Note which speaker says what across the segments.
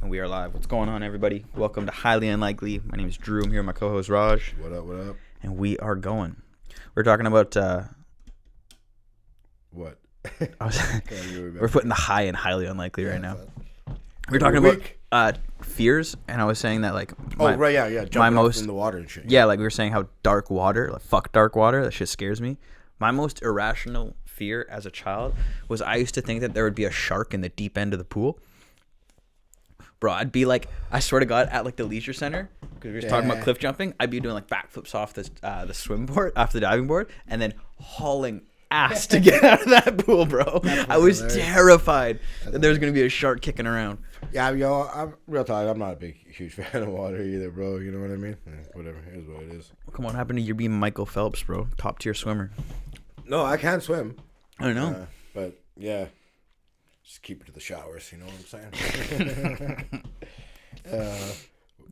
Speaker 1: And we are live. What's going on, everybody? Welcome to Highly Unlikely. My name is Drew. I'm here with my co-host Raj.
Speaker 2: What up, what up?
Speaker 1: And we are going. We're talking about
Speaker 2: What?
Speaker 1: we're putting the high and highly unlikely right now. We're talking about fears, and I was saying that like
Speaker 2: jumping off in the water and shit.
Speaker 1: Yeah, like we were saying how dark water, like fuck dark water, that shit scares me. My most irrational fear as a child was I used to think that there would be a shark in the deep end of the pool. Bro, I'd be like, I swear to God, at like the leisure center, because we were just talking about cliff jumping, I'd be doing like backflips off the swim board, off the diving board, and then hauling ass to get out of that pool, bro. I was terrified that there was going to be a shark kicking around.
Speaker 2: Yeah, yo, I'm real tired. I'm not a huge fan of water either, bro. You know what I mean? Whatever, here's what it is.
Speaker 1: Come on, what happened to you being Michael Phelps, bro? Top tier swimmer.
Speaker 2: No, I can't swim.
Speaker 1: I know.
Speaker 2: But yeah. Just keep it to the showers, you know what I'm saying?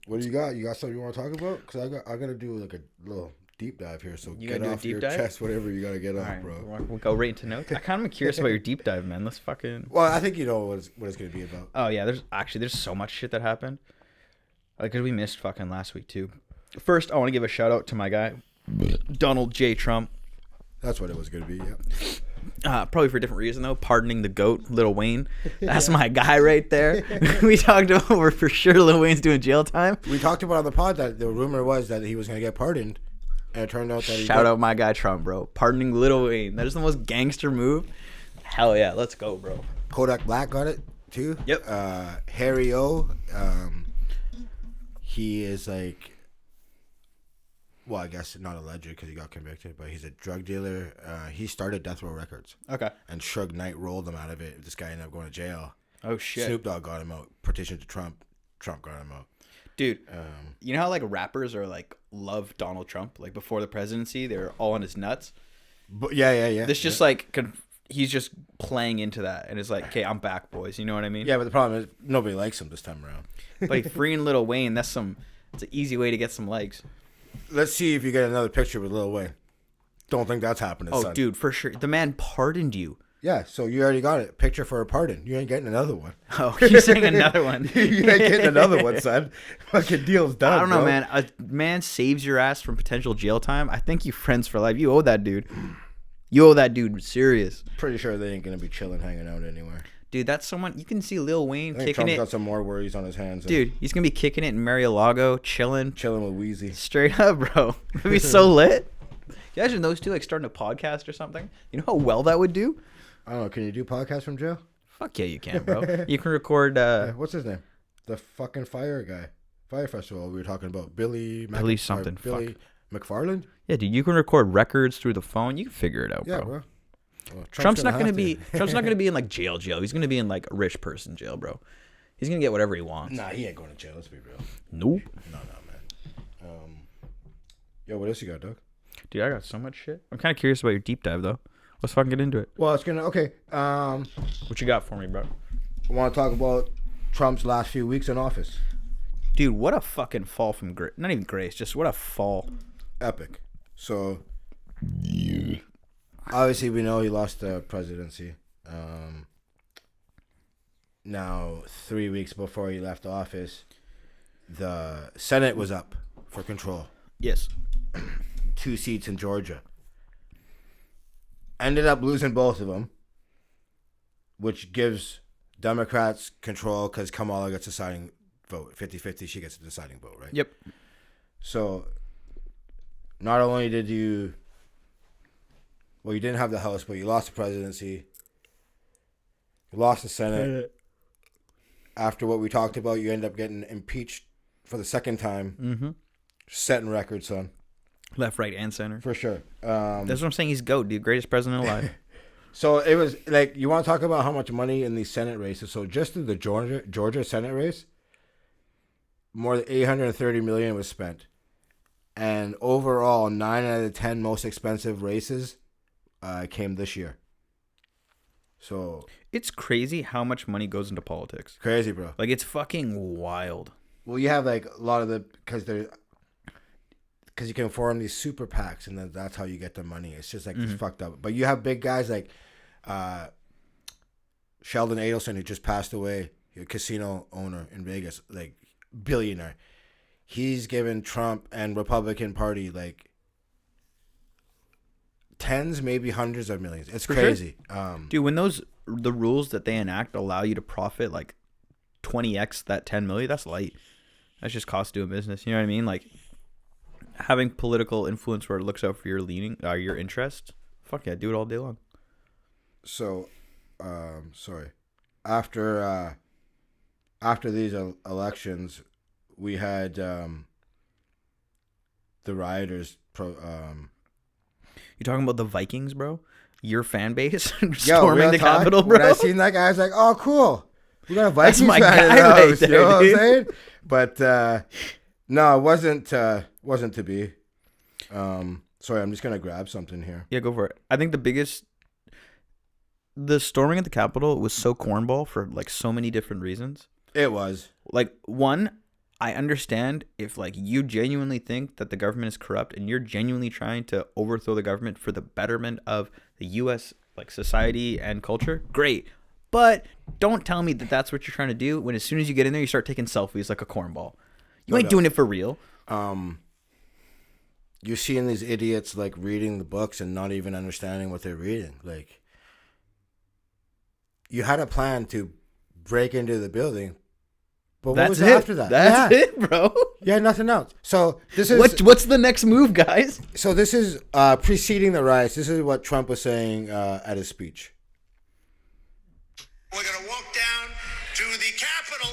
Speaker 2: What do you got? You got something you want to talk about? Because I got to do like a little deep dive here. So get off your chest, whatever you got to get off, bro.
Speaker 1: We'll go right into notes. I kind of am curious about your deep dive, man. Let's fucking...
Speaker 2: Well, I think you know what it's going to be about.
Speaker 1: Oh, yeah. There's so much shit that happened. Like, because we missed fucking last week, too. First, I want to give a shout out to my guy, Donald J. Trump.
Speaker 2: That's what it was going to be, yeah.
Speaker 1: Probably for a different reason, though. Pardoning the GOAT, Lil Wayne. That's my guy right there. We talked about where for sure Lil Wayne's doing jail time.
Speaker 2: We talked about on the pod that the rumor was that he was going to get pardoned. And it turned out that
Speaker 1: Shout out my guy Trump, bro. Pardoning Lil Wayne. That is the most gangster move. Hell yeah. Let's go, bro.
Speaker 2: Kodak Black got it, too.
Speaker 1: Yep.
Speaker 2: Harry O. He is like... Well, I guess not alleged because he got convicted, but he's a drug dealer. He started Death Row Records.
Speaker 1: Okay.
Speaker 2: And Suge Knight rolled him out of it. This guy ended up going to jail.
Speaker 1: Oh, shit.
Speaker 2: Snoop Dogg got him out. Petitioned to Trump. Trump got him out.
Speaker 1: Dude, you know how like rappers are like love Donald Trump? Like before the presidency, they were all on his nuts.
Speaker 2: But yeah.
Speaker 1: This just like... He's just playing into that, and it's like, okay, I'm back, boys. You know what I mean?
Speaker 2: Yeah, but the problem is nobody likes him this time around.
Speaker 1: But freeing Lil Wayne, it's an easy way to get some likes.
Speaker 2: Let's see if you get another picture with Lil Wayne. Don't think that's happening, son.
Speaker 1: Dude, for sure. The man pardoned you.
Speaker 2: Yeah, so you already got it. Picture for a pardon. You ain't getting another one.
Speaker 1: Oh, you're saying another one.
Speaker 2: You ain't getting another one, son. Fucking deal's done,
Speaker 1: I don't know, man. A man saves your ass from potential jail time. I think you friends for life. You owe that dude. You owe that dude serious.
Speaker 2: Pretty sure they ain't going to be chilling, hanging out anywhere.
Speaker 1: Dude, that's someone... You can see Lil Wayne kicking
Speaker 2: Trump's
Speaker 1: it.
Speaker 2: got some more worries on his hands.
Speaker 1: Dude, he's going to be kicking it in Mar-a-Lago, chilling.
Speaker 2: Chilling with Wheezy.
Speaker 1: Straight up, bro. It would be so lit. Can you imagine those two like starting a podcast or something? You know how well that would do?
Speaker 2: I don't know. Can you do podcasts from jail?
Speaker 1: Fuck yeah, you can, bro. You can record...
Speaker 2: what's his name? The fucking fire guy. Fire festival we were talking about. Billy
Speaker 1: something.
Speaker 2: Billy McFarland?
Speaker 1: Yeah, dude, you can record records through the phone. You can figure it out,
Speaker 2: yeah,
Speaker 1: bro.
Speaker 2: Well,
Speaker 1: Trump's not gonna be in like jail. He's gonna be in like a rich person jail, bro. He's gonna get whatever he wants.
Speaker 2: Nah, he ain't going to jail. Let's be real.
Speaker 1: Nope.
Speaker 2: No, man. Yo, what else you got, Doug?
Speaker 1: Dude, I got so much shit. I'm kind of curious about your deep dive though. Let's fucking get into it.
Speaker 2: Well, it's gonna okay.
Speaker 1: What you got for me, bro?
Speaker 2: I want to talk about Trump's last few weeks in office.
Speaker 1: Dude, what a fucking fall from grace. Not even grace, just what a fall.
Speaker 2: Epic. So. Obviously, we know he lost the presidency. Now, 3 weeks before he left office, the Senate was up for control.
Speaker 1: Yes.
Speaker 2: 2 seats in Georgia. Ended up losing both of them, which gives Democrats control because Kamala gets a deciding vote. 50-50, she gets a deciding vote, right?
Speaker 1: Yep.
Speaker 2: So, not only did you... Well, you didn't have the House, but you lost the presidency. You lost the Senate. After what we talked about, you end up getting impeached for the second time.
Speaker 1: Mm-hmm.
Speaker 2: Setting records, son.
Speaker 1: Left, right, and center.
Speaker 2: For sure.
Speaker 1: That's what I'm saying. He's GOAT, dude. Greatest president alive.
Speaker 2: So it was like, you want to talk about how much money in these Senate races. So just in the Georgia Senate race, more than $830 million was spent. And overall, 9 out of the 10 most expensive races came this year. So
Speaker 1: it's crazy how much money goes into politics.
Speaker 2: Crazy, bro.
Speaker 1: Like, it's fucking wild.
Speaker 2: Well, you have like a lot of the because you can form these super PACs, and then that's how you get the money. It's just like it's fucked up. But you have big guys like Sheldon Adelson, who just passed away. a casino owner in Vegas, like billionaire. He's given Trump and Republican Party like tens, maybe hundreds of millions. It's crazy. Sure.
Speaker 1: Dude, when the rules that they enact allow you to profit like 20x that 10 million, that's light. That's just cost doing business. You know what I mean? Like having political influence where it looks out for your your interest. Fuck yeah, do it all day long.
Speaker 2: So, sorry. After these elections, we had the rioters.
Speaker 1: You talking about the Vikings, bro? Your fan base
Speaker 2: Yo,
Speaker 1: storming the Capitol, bro?
Speaker 2: When I seen that guy, I was like, "Oh, cool. We got a Vikings
Speaker 1: That's my
Speaker 2: fan in
Speaker 1: guy
Speaker 2: the
Speaker 1: right
Speaker 2: house,"
Speaker 1: there,
Speaker 2: you know what I'm
Speaker 1: dude.
Speaker 2: saying? But no, it wasn't to be. Sorry, I'm just gonna grab something here.
Speaker 1: Yeah, go for it. I think the storming at the Capitol was so cornball for like so many different reasons.
Speaker 2: It was.
Speaker 1: Like, one, I understand if like you genuinely think that the government is corrupt and you're genuinely trying to overthrow the government for the betterment of the U.S. like society and culture. Great. But don't tell me that that's what you're trying to do when as soon as you get in there, you start taking selfies like a cornball. You ain't doing it for real.
Speaker 2: You're seeing these idiots like reading the books and not even understanding what they're reading. Like, you had a plan to break into the building, but what was after that?
Speaker 1: That's it, bro.
Speaker 2: Yeah, nothing else. So this is
Speaker 1: what's the next move, guys?
Speaker 2: So this is preceding the riots. This is what Trump was saying at his speech.
Speaker 3: We're going to walk down to the Capitol,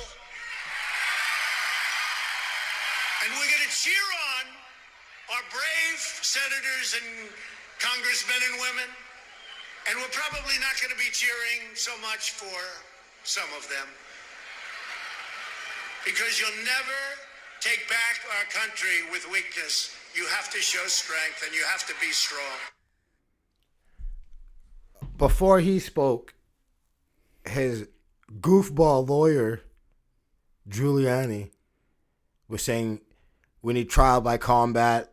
Speaker 3: and we're going to cheer on our brave senators and congressmen and women. And we're probably not going to be cheering so much for some of them, because you'll never take back our country with weakness. You have to show strength, and you have to be strong.
Speaker 2: Before he spoke, his goofball lawyer, Giuliani, was saying we need trial by combat.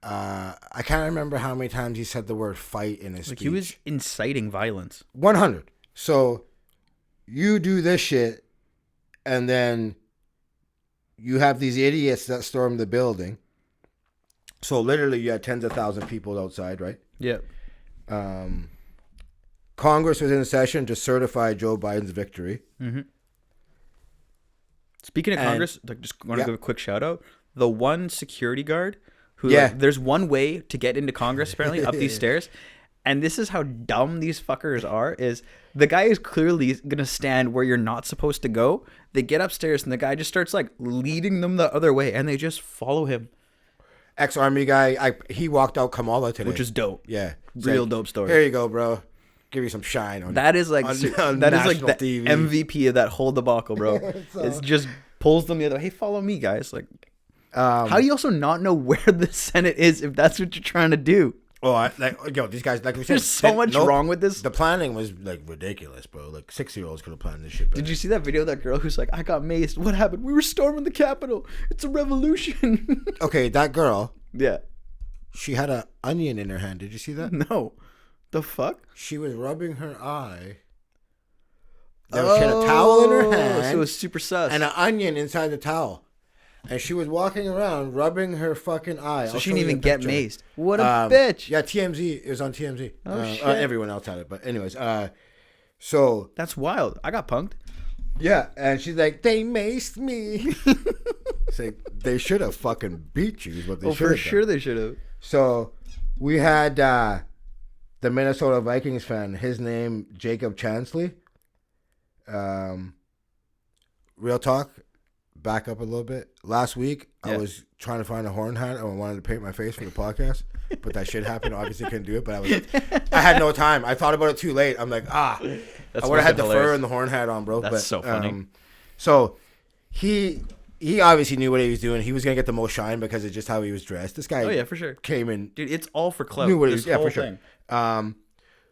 Speaker 2: I can't remember how many times he said the word fight in his speech.
Speaker 1: He was inciting violence.
Speaker 2: 100. So you do this shit, and then you have these idiots that storm the building. So literally you had tens of thousands of people outside, right?
Speaker 1: Yep.
Speaker 2: Congress was in session to certify Joe Biden's victory.
Speaker 1: Mm-hmm. Speaking of Congress, like, just want to give a quick shout out. The one security guard who, like, there's one way to get into Congress, apparently, up these stairs. And this is how dumb these fuckers are, is the guy is clearly going to stand where you're not supposed to go. They get upstairs and the guy just starts like leading them the other way and they just follow him.
Speaker 2: Ex-Army guy, he walked out Kamala today.
Speaker 1: Which is dope.
Speaker 2: Yeah.
Speaker 1: Real dope story.
Speaker 2: Here you go, bro. Give you some shine on
Speaker 1: that. Is like
Speaker 2: on
Speaker 1: that is like the
Speaker 2: TV.
Speaker 1: MVP of that whole debacle, bro. It just pulls them the other way. Hey, follow me, guys. Like, how do you also not know where the Senate is if that's what you're trying to do?
Speaker 2: Oh, these guys, like we said,
Speaker 1: there's so much wrong with this.
Speaker 2: The planning was like ridiculous, bro. Like 6-year-olds could have planned this shit better.
Speaker 1: Did you see that video of that girl who's like, I got maced? What happened? We were storming the Capitol. It's a revolution.
Speaker 2: Okay, that girl.
Speaker 1: Yeah.
Speaker 2: She had an onion in her hand. Did you see that?
Speaker 1: No. The fuck?
Speaker 2: She was rubbing her eye. She had a towel in her hand.
Speaker 1: So it was super sus.
Speaker 2: And an onion inside the towel. And she was walking around rubbing her fucking eye.
Speaker 1: So she didn't even get maced. What a bitch.
Speaker 2: Yeah, TMZ. It was on TMZ.
Speaker 1: Oh, shit.
Speaker 2: Everyone else had it. But anyways, so.
Speaker 1: That's wild. I got punked.
Speaker 2: Yeah, and she's like, they maced me. It's like, they should have fucking beat you is what they should have
Speaker 1: for sure they should have.
Speaker 2: So we had the Minnesota Vikings fan, his name, Jacob Chansley. Real talk. Back up a little bit. Last week, I was trying to find a horn hat. I wanted to paint my face for the podcast, but that shit happened. Obviously, couldn't do it. But I had no time. I thought about it too late. I'm like, I would have had the fur and the horn hat on, bro.
Speaker 1: That's so funny.
Speaker 2: So he obviously knew what he was doing. He was gonna get the most shine because of just how he was dressed. This guy,
Speaker 1: oh yeah, for sure,
Speaker 2: came in.
Speaker 1: Dude, it's all for clout.
Speaker 2: Knew what he was, yeah, for sure.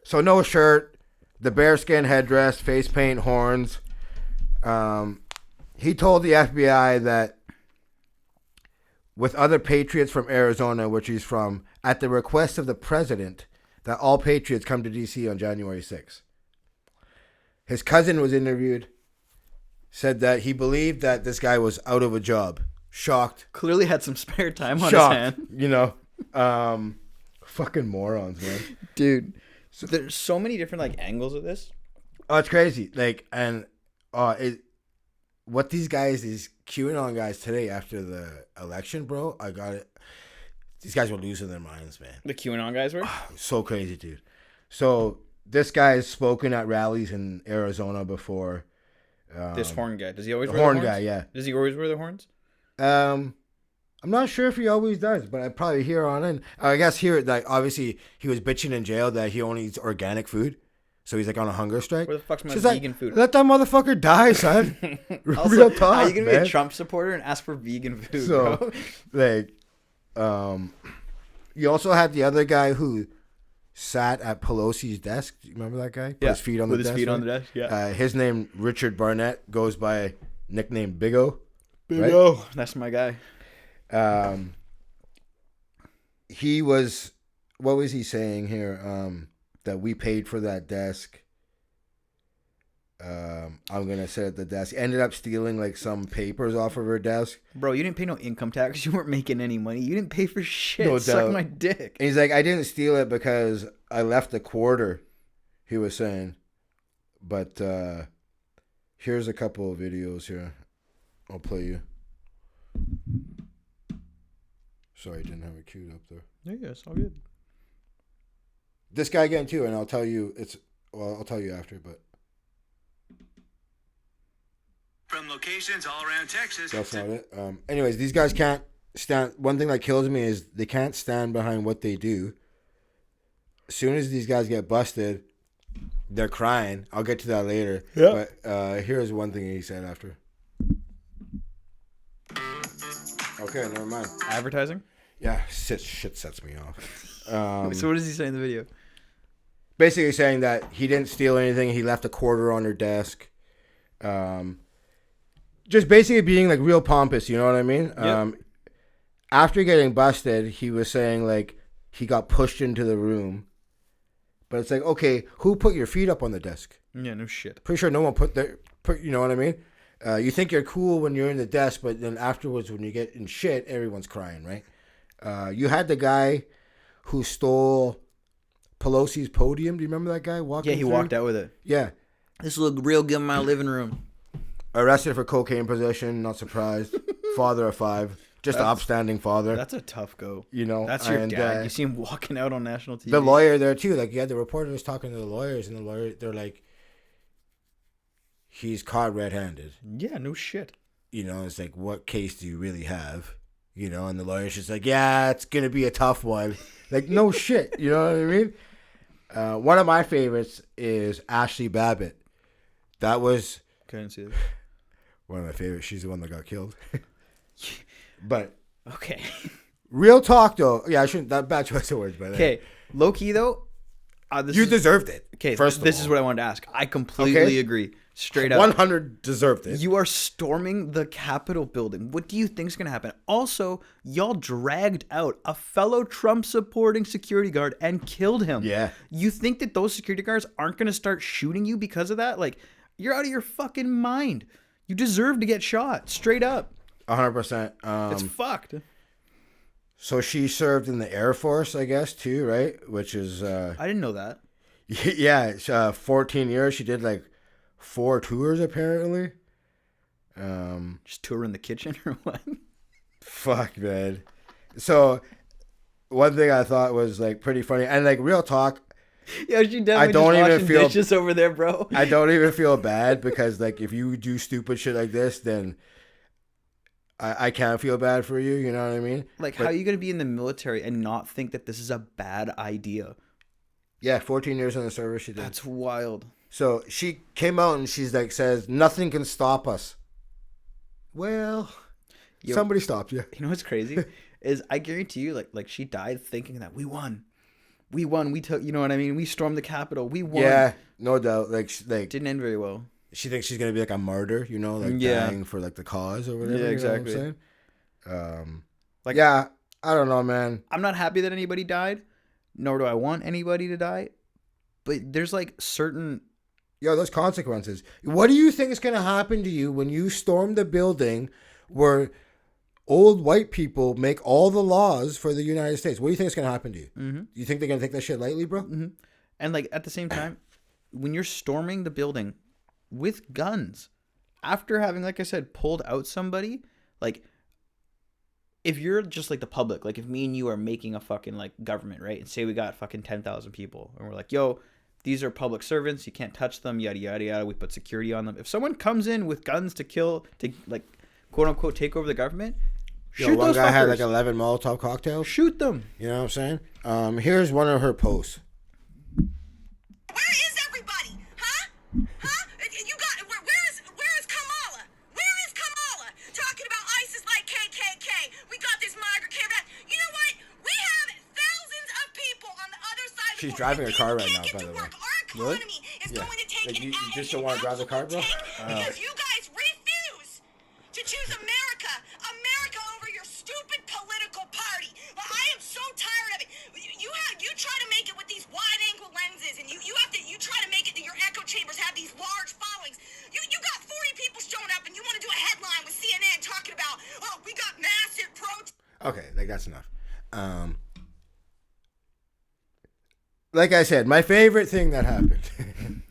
Speaker 2: So no shirt, the bearskin headdress, face paint, horns. He told the FBI that with other patriots from Arizona, which he's from, at the request of the president, that all patriots come to D.C. on January 6th. His cousin was interviewed. said that he believed that this guy was out of a job. Shocked.
Speaker 1: Clearly had some spare time on
Speaker 2: Shocked.
Speaker 1: his hand.
Speaker 2: You know, fucking morons, man.
Speaker 1: Dude, so there's so many different like angles of this.
Speaker 2: Oh, it's crazy. Like, and what these guys, these QAnon guys today after the election, bro, I got it. These guys were losing their minds, man.
Speaker 1: The QAnon guys were?
Speaker 2: So crazy, dude. So this guy has spoken at rallies in Arizona before.
Speaker 1: This horn guy. Does he always
Speaker 2: The
Speaker 1: wear
Speaker 2: horn
Speaker 1: the horns?
Speaker 2: guy, yeah.
Speaker 1: Does he always wear the horns?
Speaker 2: I'm not sure if he always does, but I probably hear on it. I guess here, like, obviously, he was bitching in jail that he only eats organic food. So he's like on a hunger strike.
Speaker 1: Where the fuck's my
Speaker 2: She's
Speaker 1: vegan
Speaker 2: like,
Speaker 1: food?
Speaker 2: Let that motherfucker die, son.
Speaker 1: Also,
Speaker 2: Real talk,
Speaker 1: how are you gonna be
Speaker 2: man.
Speaker 1: a Trump supporter and ask for vegan food,
Speaker 2: So,
Speaker 1: bro?
Speaker 2: like, you also had the other guy who sat at Pelosi's desk. Do you remember that guy? Put his feet on the desk.
Speaker 1: With his feet on the
Speaker 2: right?
Speaker 1: desk, yeah.
Speaker 2: His name, Richard Barnett, goes by nickname Big O.
Speaker 1: Big O. That's my guy.
Speaker 2: He was, what was he saying here? That we paid for that desk. I'm gonna sit at the desk. Ended up stealing like some papers off of her desk.
Speaker 1: Bro, you didn't pay no income tax. You weren't making any money. You didn't pay for shit.
Speaker 2: No
Speaker 1: Suck
Speaker 2: doubt.
Speaker 1: my dick.
Speaker 2: And he's like, I didn't steal it because I left a quarter. He was saying, but here's a couple of videos here. I'll play you. Sorry, I didn't have it queued up there.
Speaker 1: Yeah, it's all good.
Speaker 2: This guy again too, and I'll tell you I'll tell you after, but
Speaker 3: From locations all around Texas.
Speaker 2: that's not it. Anyways, these guys can't stand. One thing that kills me is they can't stand behind what they do. As soon as these guys get busted, they're crying. I'll get to that later.
Speaker 1: Yeah.
Speaker 2: But here's one thing he said after. Okay, never mind.
Speaker 1: Advertising?
Speaker 2: Yeah, shit sets me off.
Speaker 1: So what does he say in the video?
Speaker 2: Basically saying that he didn't steal anything. He left a quarter on her desk. Just basically being like real pompous, you know what I mean?
Speaker 1: Yep.
Speaker 2: After getting busted, he was saying like he got pushed into the room. But it's like, okay, who put your feet up on the desk?
Speaker 1: Yeah, no shit.
Speaker 2: Pretty sure no one put you know what I mean? You think you're cool when you're in the desk, but then afterwards when you get in shit, everyone's crying, right? You had the guy who stole Pelosi's podium. Do you remember that guy walking
Speaker 1: Yeah, he
Speaker 2: through?
Speaker 1: walked out with it.
Speaker 2: Yeah.
Speaker 1: This looked real good in my living room.
Speaker 2: Arrested for cocaine possession, not surprised. Father of 5. Just an upstanding father.
Speaker 1: That's a tough go.
Speaker 2: You know,
Speaker 1: That's your
Speaker 2: and,
Speaker 1: dad. You see him walking out on national TV.
Speaker 2: the lawyer there too. Like, yeah, the reporter was talking to the lawyers, and they're like, he's caught red-handed.
Speaker 1: Yeah, no shit.
Speaker 2: You know, it's like, what case do you really have? You know, and the lawyer's just like, yeah, it's gonna be a tough one. Like, no shit. You know what I mean? One of my favorites is Ashley Babbitt. That was
Speaker 1: Couldn't see it.
Speaker 2: one of my favorites. She's the one that got killed. But
Speaker 1: Okay.
Speaker 2: real talk, though. Yeah, I shouldn't. That bad choice of words, but
Speaker 1: Okay. Low key though.
Speaker 2: you deserved it.
Speaker 1: Okay.
Speaker 2: First,
Speaker 1: This is what I wanted to ask. I completely
Speaker 2: Okay.
Speaker 1: agree. Straight up.
Speaker 2: 100 deserved it.
Speaker 1: You are storming the Capitol building. What do you think's going to happen? Also, y'all dragged out a fellow Trump supporting security guard and killed him.
Speaker 2: Yeah.
Speaker 1: You think that those security guards aren't going to start shooting you because of that? Like, you're out of your fucking mind. You deserve to get shot. Straight up.
Speaker 2: 100%.
Speaker 1: It's fucked.
Speaker 2: So she served in the Air Force, I guess, too, right? Which is
Speaker 1: I didn't know that.
Speaker 2: yeah, it's, 14 years. She did like 4 tours apparently.
Speaker 1: Just tour in the kitchen or what?
Speaker 2: Fuck, man. So one thing I thought was like pretty funny, and like real talk,
Speaker 1: Yeah, she definitely
Speaker 2: I don't
Speaker 1: just
Speaker 2: even
Speaker 1: washing
Speaker 2: feel-
Speaker 1: dishes over there, bro.
Speaker 2: I don't even feel bad because like if you do stupid shit like this, then I can't feel bad for you. You know what I mean?
Speaker 1: Like,
Speaker 2: But-
Speaker 1: how are you going to be in the military and not think that this is a bad idea?
Speaker 2: Yeah, 14 years in the service she did.
Speaker 1: That's wild.
Speaker 2: So she came out and she's like, says, nothing can stop us. Well, somebody stopped you.
Speaker 1: You know what's crazy? Is I guarantee you, like she died thinking that we won. We won. We took, you know what I mean? We stormed the Capitol. We won.
Speaker 2: Yeah, no doubt. Like,
Speaker 1: Didn't end very well.
Speaker 2: she thinks she's going to be like a martyr, you know, like
Speaker 1: Yeah.
Speaker 2: dying for like the cause or whatever.
Speaker 1: Yeah,
Speaker 2: You
Speaker 1: exactly.
Speaker 2: know what I'm saying?
Speaker 1: Like-
Speaker 2: yeah, I don't know, man.
Speaker 1: I'm not happy that anybody died, nor do I want anybody to die. But there's like certain
Speaker 2: yo, those consequences. What do you think is going to happen to you when you storm the building where old white people make all the laws for the United States? What do you think is going to happen to you? Mm-hmm. You think they're going to take that shit lightly, bro?
Speaker 1: Mm-hmm. And like at the same time, when you're storming the building with guns, after having, like I said, pulled out somebody, like if you're just like the public, like if me and you are making a fucking like government, right? And say we got fucking 10,000 people and we're like, yo, these are public servants. You can't touch them, yada, yada, yada. We put security on them. If someone comes in with guns to kill, to like, quote unquote, take over the government, shoot
Speaker 2: one
Speaker 1: those
Speaker 2: guy
Speaker 1: fuckers.
Speaker 2: had like 11 Molotov cocktails.
Speaker 1: Shoot them.
Speaker 2: You know what I'm saying? Here's one of her posts.
Speaker 4: Where is everybody? Huh? You got, where is Kamala? Where is Kamala? Talking about ISIS like KKK. We got this migrant caravan. You know what? We have thousands of people on the other side of the
Speaker 2: She's
Speaker 4: world
Speaker 2: driving
Speaker 4: that
Speaker 2: her car right
Speaker 4: can't
Speaker 2: now,
Speaker 4: get
Speaker 2: by
Speaker 4: to
Speaker 2: the way.
Speaker 4: work. Our economy is
Speaker 2: Yeah.
Speaker 4: going to take
Speaker 2: Like,
Speaker 4: an
Speaker 2: you just don't wanna drive the car, bro?
Speaker 4: Because you guys refuse to choose America over your stupid political party. Well, I am so tired of it. You try to make it with these wide angle lenses, and you try to make it that your echo chambers have these large followings. You got 40 people showing up, and you want to do a headline with CNN talking about, oh, we got massive protests.
Speaker 2: Okay, like that's enough. Like I said, my favorite thing that happened.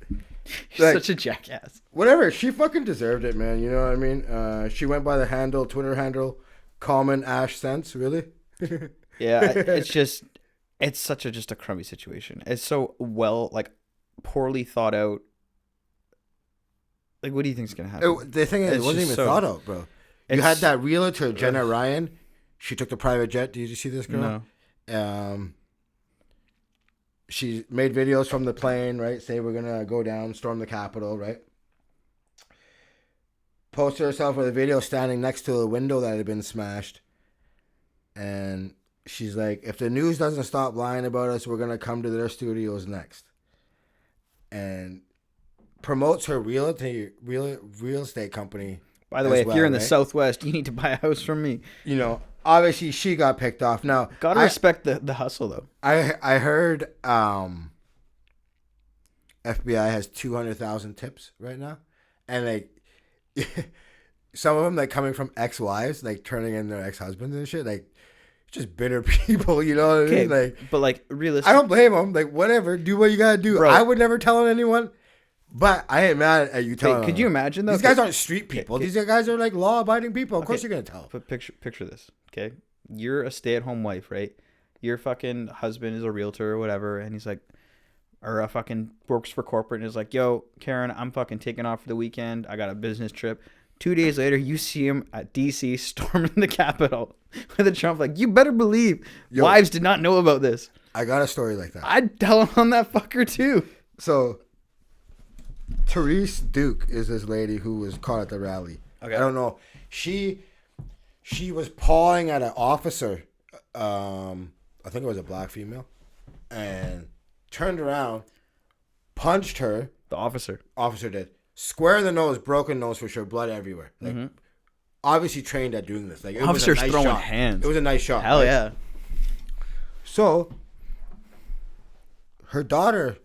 Speaker 2: Like,
Speaker 1: Such a jackass.
Speaker 2: whatever, she fucking deserved it, man. You know what I mean? She went by the Twitter handle, Common Ash Sense. Really?
Speaker 1: Yeah, it's such a just a crummy situation. It's so poorly thought out. Like, what do you think's gonna happen?
Speaker 2: The thing is, it
Speaker 1: It's
Speaker 2: wasn't
Speaker 1: just
Speaker 2: even
Speaker 1: so-
Speaker 2: thought out, bro. You had that realtor, Jenna Ryan. She took the private jet. Did you see this girl?
Speaker 1: No.
Speaker 2: She made videos from the plane, right? Say we're gonna go down, storm the Capitol, right? Posted herself with a video standing next to a window that had been smashed. And she's like, if the news doesn't stop lying about us, we're gonna come to their studios next. And promotes her real estate company.
Speaker 1: By the way, if you're in the
Speaker 2: right?
Speaker 1: Southwest, you need to buy a house from me.
Speaker 2: You know, obviously she got picked off. Now,
Speaker 1: Gotta respect the hustle, though.
Speaker 2: I heard FBI has 200,000 tips right now, and like some of them like coming from ex-wives, like turning in their ex-husbands and shit, like just bitter people. You know what I mean? Like,
Speaker 1: but like realistically,
Speaker 2: I don't blame them. Like, whatever, do what you gotta do.
Speaker 1: Bro.
Speaker 2: I would never tell on anyone, but I ain't mad at you telling.
Speaker 1: could you imagine though?
Speaker 2: These guys aren't street people. These guys are like law-abiding people. Of course, you're gonna tell.
Speaker 1: But picture this, okay? You're a stay-at-home wife, right? Your fucking husband is a realtor or whatever, and he's like, or a fucking works for corporate, and is like, yo, Karen, I'm fucking taking off for the weekend. I got a business trip. 2 days later, you see him at D.C. storming the Capitol with a Trump. Like, you better believe wives did not know about this.
Speaker 2: I got a story like that.
Speaker 1: I'd tell him on that fucker too.
Speaker 2: So, Therese Duke is this lady who was caught at the rally.
Speaker 1: Okay.
Speaker 2: I don't know. She was pawing at an officer. I think it was a black female, and turned around, punched her.
Speaker 1: The officer.
Speaker 2: Officer did. Square in the nose, broken nose for sure, blood everywhere. Like, obviously trained at doing this. Like, it
Speaker 1: Officer's
Speaker 2: was a nice
Speaker 1: throwing
Speaker 2: shot.
Speaker 1: hands.
Speaker 2: It was a nice shot.
Speaker 1: Hell
Speaker 2: right?
Speaker 1: yeah.
Speaker 2: So, her daughter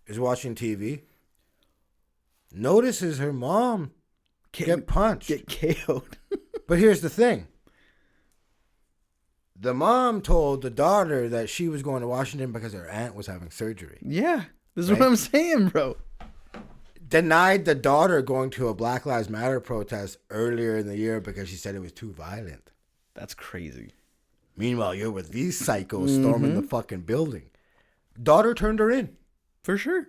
Speaker 2: is watching TV. Notices her mom get punched.
Speaker 1: Get KO'd.
Speaker 2: But here's the thing. The mom told the daughter that she was going to Washington because her aunt was having surgery.
Speaker 1: Yeah. This is
Speaker 2: Right?
Speaker 1: what I'm saying, bro.
Speaker 2: Denied the daughter going to a Black Lives Matter protest earlier in the year because she said it was too violent.
Speaker 1: That's crazy.
Speaker 2: Meanwhile, you're with these psychos storming the fucking building. Daughter turned her in.
Speaker 1: For sure.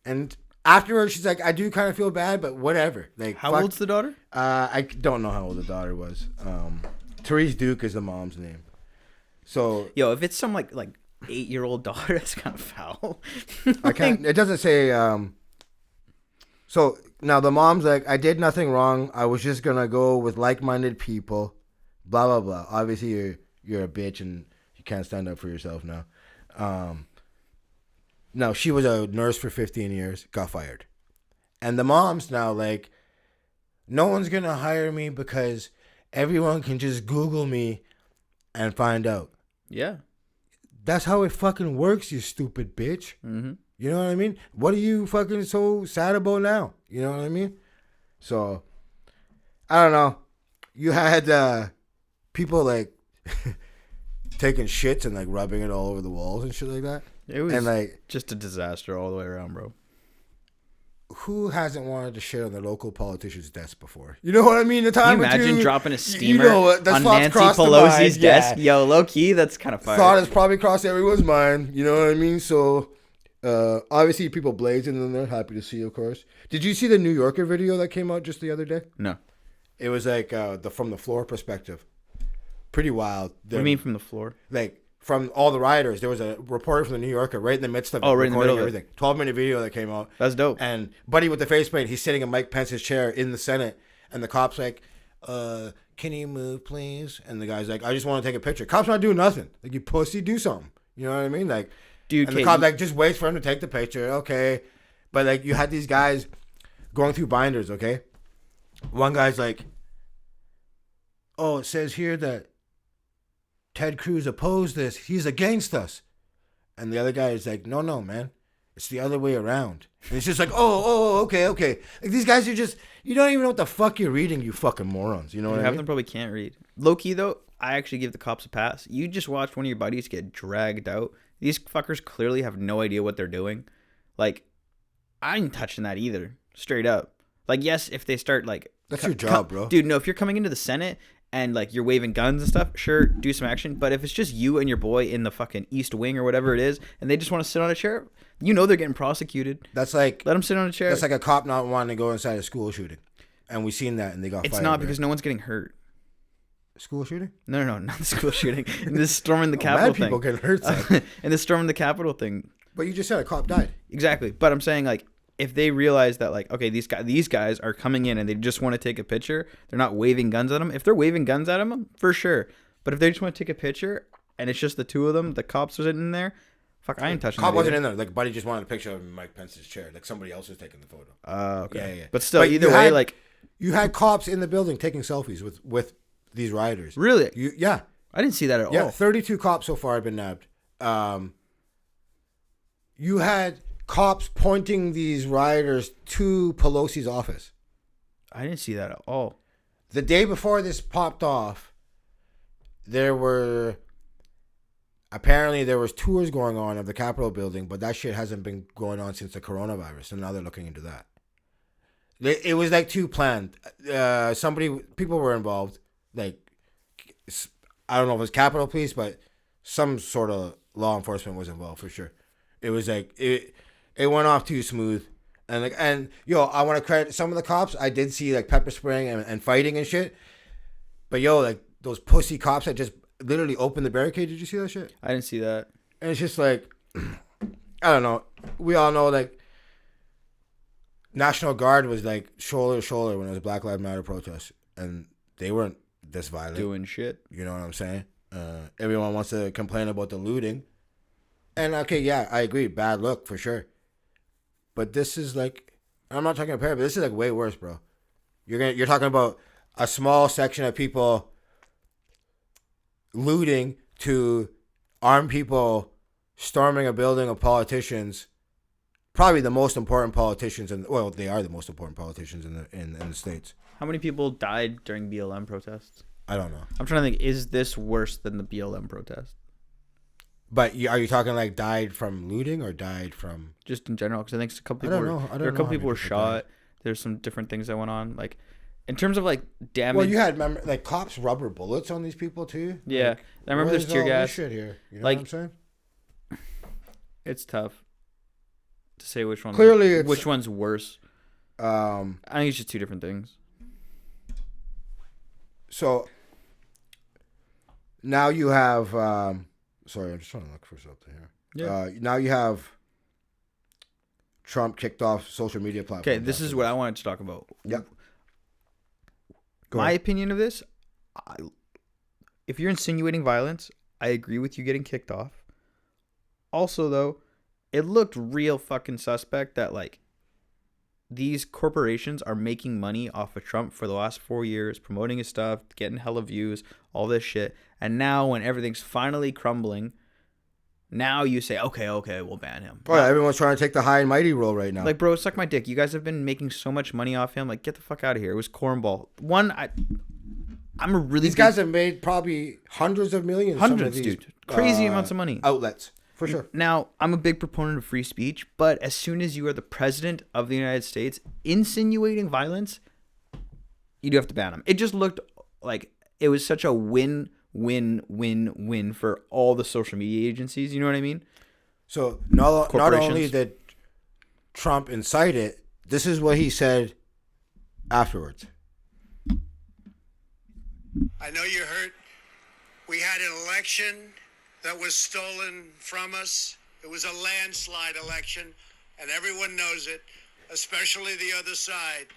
Speaker 2: And afterwards, she's like, I do kind of feel bad, but whatever. Like,
Speaker 1: How old's the daughter?
Speaker 2: I don't know how old the daughter was. Therese Duke is the mom's name. So
Speaker 1: Yo, if it's some like 8-year-old daughter, that's kind of foul.
Speaker 2: I can't. It doesn't say. So now the mom's like, I did nothing wrong. I was just gonna go with like-minded people. Blah blah blah. Obviously, you're a bitch and you can't stand up for yourself now. No, she was a nurse for 15 years. Got fired, and the mom's now like, no one's gonna hire me because everyone can just Google me and find out.
Speaker 1: Yeah.
Speaker 2: That's how it fucking works, you stupid bitch.
Speaker 1: Mm-hmm.
Speaker 2: You know what I mean? What are you fucking so sad about now? You know what I mean? So, I don't know. You had people like taking shits and like rubbing it all over the walls and shit like that.
Speaker 1: It was
Speaker 2: and like
Speaker 1: just a disaster all the way around, bro.
Speaker 2: who hasn't wanted to shit on their local politician's desk before? You know what I mean? The time
Speaker 1: Can you imagine
Speaker 2: or two,
Speaker 1: dropping a
Speaker 2: you
Speaker 1: steamer
Speaker 2: know what, that's
Speaker 1: on
Speaker 2: thoughts
Speaker 1: Nancy
Speaker 2: crossed the
Speaker 1: Pelosi's
Speaker 2: mind.
Speaker 1: desk?
Speaker 2: Yeah.
Speaker 1: Yo, low key, that's kind of fire.
Speaker 2: Thought has probably crossed everyone's mind. You know what I mean? So, obviously, people blazing in there. Happy to see, of course. Did you see the New Yorker video that came out just the other day?
Speaker 1: No.
Speaker 2: It was like from the floor perspective. Pretty wild.
Speaker 1: What do you mean from the floor?
Speaker 2: Like from all the rioters, there was a reporter from the New Yorker right in the midst of it,
Speaker 1: right in the middle of it.
Speaker 2: everything. 12-minute video that came out.
Speaker 1: That's dope.
Speaker 2: And Buddy with the face paint, he's sitting in Mike Pence's chair in the Senate, and the cop's like, "Can you move, please?" And the guy's like, "I just want to take a picture." Cop's not doing nothing. Like, you pussy, do something. You know what I mean? Like,
Speaker 1: Dude,
Speaker 2: and the cop like just waits for him to take the picture. Okay, but like you had these guys going through binders. Okay, one guy's like, "Oh, it says here that Ted Cruz opposed this. He's against us." And the other guy is like, no, man. It's the other way around. And it's just like, okay. Like, these guys are just, you don't even know what the fuck you're reading, you fucking morons. You know what I
Speaker 1: Half
Speaker 2: mean?
Speaker 1: them probably can't read. Low key, though, I actually give the cops a pass. You just watched one of your buddies get dragged out. These fuckers clearly have no idea what they're doing. Like, I ain't touching that either. Straight up. Like, yes, if they start, like...
Speaker 2: That's your job, bro.
Speaker 1: Dude, no, if you're coming into the Senate and, like, you're waving guns and stuff, sure, do some action. But if it's just you and your boy in the fucking East Wing or whatever it is, and they just want to sit on a chair, you know they're getting prosecuted.
Speaker 2: That's like...
Speaker 1: Let them sit on a chair.
Speaker 2: That's like a cop not wanting to go inside a school shooting. And we seen that, and they got fired.
Speaker 1: It's not because no one's getting hurt.
Speaker 2: School shooting?
Speaker 1: No, not the school shooting. In this storming the Capitol
Speaker 2: Mad people
Speaker 1: thing.
Speaker 2: getting hurt, son.
Speaker 1: In the storming the Capitol thing.
Speaker 2: But you just said a cop died.
Speaker 1: Exactly. But I'm saying, like, if they realize that, like, okay, these guys are coming in and they just want to take a picture, they're not waving guns at them. If they're waving guns at them, for sure. But if they just want to take a picture and it's just the two of them, the cops are sitting in there, fuck, I ain't touching
Speaker 2: Cop
Speaker 1: that
Speaker 2: wasn't
Speaker 1: either.
Speaker 2: in there. Like, Buddy just wanted a picture of Mike Pence's chair. Like, somebody else was taking the photo.
Speaker 1: Okay.
Speaker 2: Yeah.
Speaker 1: But still,
Speaker 2: But
Speaker 1: either
Speaker 2: you
Speaker 1: way,
Speaker 2: had-
Speaker 1: like,
Speaker 2: You had cops in the building taking selfies with these rioters.
Speaker 1: really?
Speaker 2: Yeah.
Speaker 1: I didn't see that at
Speaker 2: Yeah,
Speaker 1: all.
Speaker 2: 32 cops so far have been nabbed. You had cops pointing these rioters to Pelosi's office.
Speaker 1: I didn't see that at all.
Speaker 2: The day before this popped off, there was tours going on of the Capitol building, but that shit hasn't been going on since the coronavirus, and now they're looking into that. It was like too planned. People were involved. Like, I don't know if it was Capitol Police, but some sort of law enforcement was involved for sure. It was like it went off too smooth, and yo, I want to credit some of the cops. I did see like pepper spraying and fighting and shit, but yo, like those pussy cops that just literally opened the barricade. Did you see that shit?
Speaker 1: I didn't see that.
Speaker 2: And it's just like, I don't know. We all know like National Guard was like shoulder to shoulder when it was a Black Lives Matter protest, and they weren't this violent.
Speaker 1: Doing shit.
Speaker 2: You know what I'm saying? Everyone wants to complain about the looting. And okay, yeah, I agree. Bad look for sure. But this is like, I'm not talking about but this is like way worse, bro. You're talking about a small section of people looting to armed people storming a building of politicians. Probably the most important politicians, they are the most important politicians in the States.
Speaker 1: How many people died during BLM protests?
Speaker 2: I don't know.
Speaker 1: I'm trying to think, is this worse than the BLM protest?
Speaker 2: But are you talking like died from looting or died from...
Speaker 1: Just in general, because I think a couple
Speaker 2: I
Speaker 1: people
Speaker 2: don't know. I don't
Speaker 1: there are a
Speaker 2: know
Speaker 1: couple
Speaker 2: how
Speaker 1: people
Speaker 2: many
Speaker 1: were
Speaker 2: people
Speaker 1: shot. There's some different things that went on. Like, in terms of like damage.
Speaker 2: Well, you had like cops rubber bullets on these people too.
Speaker 1: Yeah,
Speaker 2: Like,
Speaker 1: I remember there's
Speaker 2: what is
Speaker 1: tear
Speaker 2: all this
Speaker 1: gas.
Speaker 2: shit here. You know
Speaker 1: Like,
Speaker 2: what I'm saying?
Speaker 1: It's tough to say which one.
Speaker 2: Clearly, it's-
Speaker 1: which one's worse.
Speaker 2: I
Speaker 1: I think it's just two different things.
Speaker 2: So now you have. Sorry, I'm just trying to look for something here.
Speaker 1: Yeah.
Speaker 2: Now you have Trump kicked off social media platforms.
Speaker 1: Okay, this is what I wanted to talk about.
Speaker 2: Yep. Go
Speaker 1: My
Speaker 2: ahead.
Speaker 1: opinion of this, if you're insinuating violence, I agree with you getting kicked off. Also, though, it looked real fucking suspect that, like, these corporations are making money off of Trump for the last 4 years, promoting his stuff, getting hella views, all this shit. And now when everything's finally crumbling, Now you say, okay, we'll ban him.
Speaker 2: Oh, yeah, everyone's trying to take the high and mighty role right now.
Speaker 1: Like, bro, suck my dick. You guys have been making so much money off him. Like, get the fuck out of here. It was cornball. I'm a really
Speaker 2: These guys have made probably hundreds of millions.
Speaker 1: Hundreds,
Speaker 2: some of these,
Speaker 1: dude. Crazy amounts of money.
Speaker 2: Outlets, for sure.
Speaker 1: Now, I'm a big proponent of free speech, but as soon as you are the president of the United States insinuating violence, you do have to ban him. It just looked like it was such a win for all the social media agencies. You know what I mean?
Speaker 2: So not only did Trump incite it, this is what he said afterwards.
Speaker 3: I know you're hurt. We had an election that was stolen from us. It was a landslide election, and everyone knows it, especially the other side.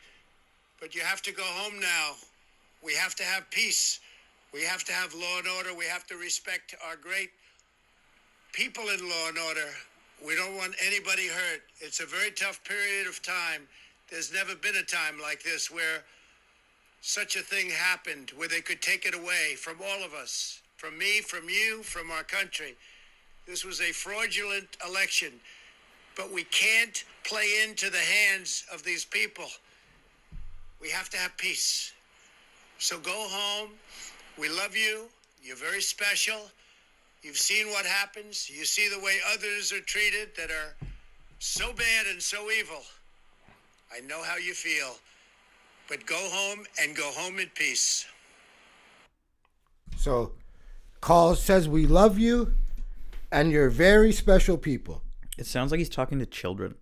Speaker 3: But you have to go home now. We have to have peace. We have to have law and order. We have to respect our great people in law and order. We don't want anybody hurt. It's a very tough period of time. There's never been a time like this where such a thing happened, where they could take it away from all of us, from me, from you, from our country. This was a fraudulent election, but we can't play into the hands of these people. We have to have peace. So go home. We love you. You're very special. You've seen what happens. You see the way others are treated that are so bad and so evil. I know how you feel. But go home and go home in peace.
Speaker 2: So, Carl says we love you, and you're very special people.
Speaker 1: It sounds like he's talking to children.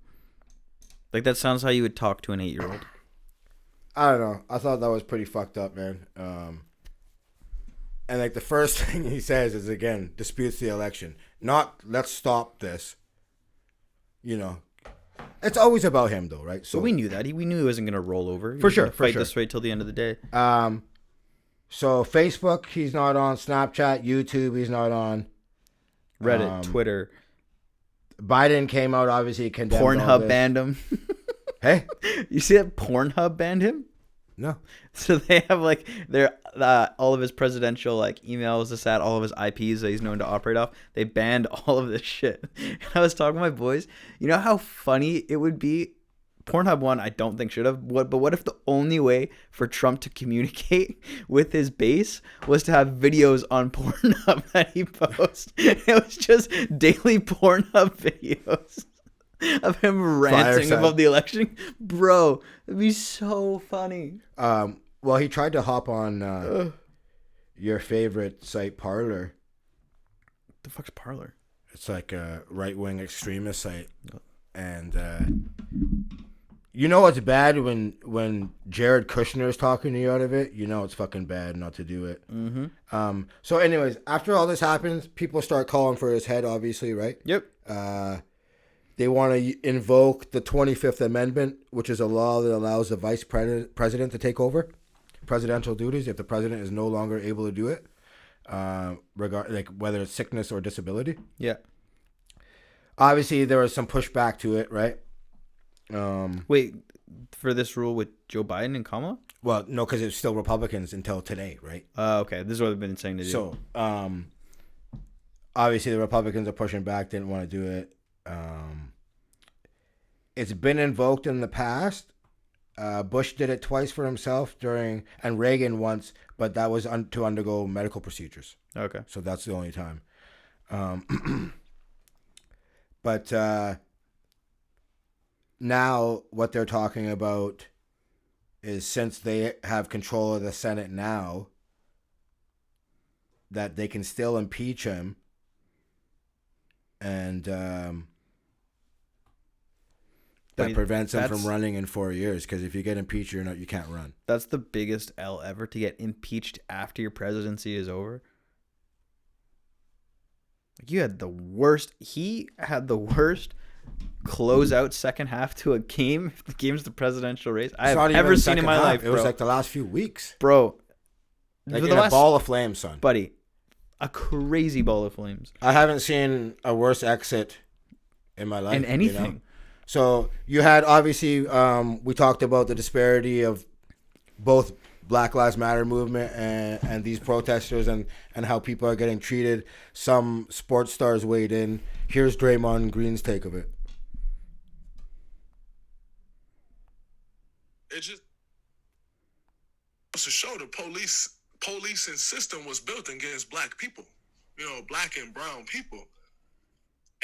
Speaker 1: Like, that sounds how you would talk to an 8-year-old.
Speaker 2: I don't know. I thought that was pretty fucked up, man. And like the first thing he says is, again, disputes the election. Not, let's stop this. You know. It's always about him, though, right?
Speaker 1: So we knew that. We knew he wasn't going to roll over.
Speaker 2: For sure.
Speaker 1: Fight this way till the end of the day.
Speaker 2: So Facebook, he's not on. Snapchat, YouTube, he's not on.
Speaker 1: Reddit, Twitter.
Speaker 2: Biden came out, obviously condemned
Speaker 1: Pornhub banned him.
Speaker 2: Hey?
Speaker 1: You see that Pornhub banned him?
Speaker 2: No.
Speaker 1: So they have like their all of his presidential like emails, all of his IPs that he's known to operate off. They banned all of this shit. And I was talking to my boys. You know how funny it would be? Pornhub one, I don't think should have. But what if the only way for Trump to communicate with his base was to have videos on Pornhub that he posts? It was just daily Pornhub videos of him ranting about the election. Bro, it'd be so funny.
Speaker 2: Well, he tried to hop on your favorite site, Parler.
Speaker 1: The fuck's Parler?
Speaker 2: It's like a right-wing extremist site. And you know it's bad when Jared Kushner is talking to you out of it. You know it's fucking bad not to do it. Mm-hmm. So anyways, after all this happens, people start calling for his head, obviously, right? Yep. They want to invoke the 25th Amendment, which is a law that allows the vice president to take over presidential duties if the president is no longer able to do it, like whether it's sickness or disability. Yeah. Obviously, there was some pushback to it, right?
Speaker 1: Wait, for this rule with Joe Biden and Kamala?
Speaker 2: Well, no, because it's still Republicans until today, right?
Speaker 1: Okay. This is what they've been saying to do.
Speaker 2: So, obviously, the Republicans are pushing back, didn't want to do it. It's been invoked in the past. Bush did it twice for himself and Reagan once, but that was to undergo medical procedures. Okay. So that's the only time. But now what they're talking about is, since they have control of the Senate now, that they can still impeach him. And that prevents him from running in 4 years. Because if you get impeached, you can't run.
Speaker 1: That's the biggest L ever, to get impeached after your presidency is over. You had the worst. He had the worst closeout second half to a game. The game's the presidential race I have ever seen in my life. Bro.
Speaker 2: It was like the last few weeks,
Speaker 1: bro.
Speaker 2: Like in a ball of flames, son.
Speaker 1: Buddy, a crazy ball of flames.
Speaker 2: I haven't seen a worse exit in my life.
Speaker 1: In anything.
Speaker 2: You know? So you had, obviously, we talked about the disparity of both Black Lives Matter movement and these protesters and how people are getting treated. Some sports stars weighed in. Here's Draymond Green's take of it.
Speaker 5: It just to show the policing system was built against black people, black and brown people.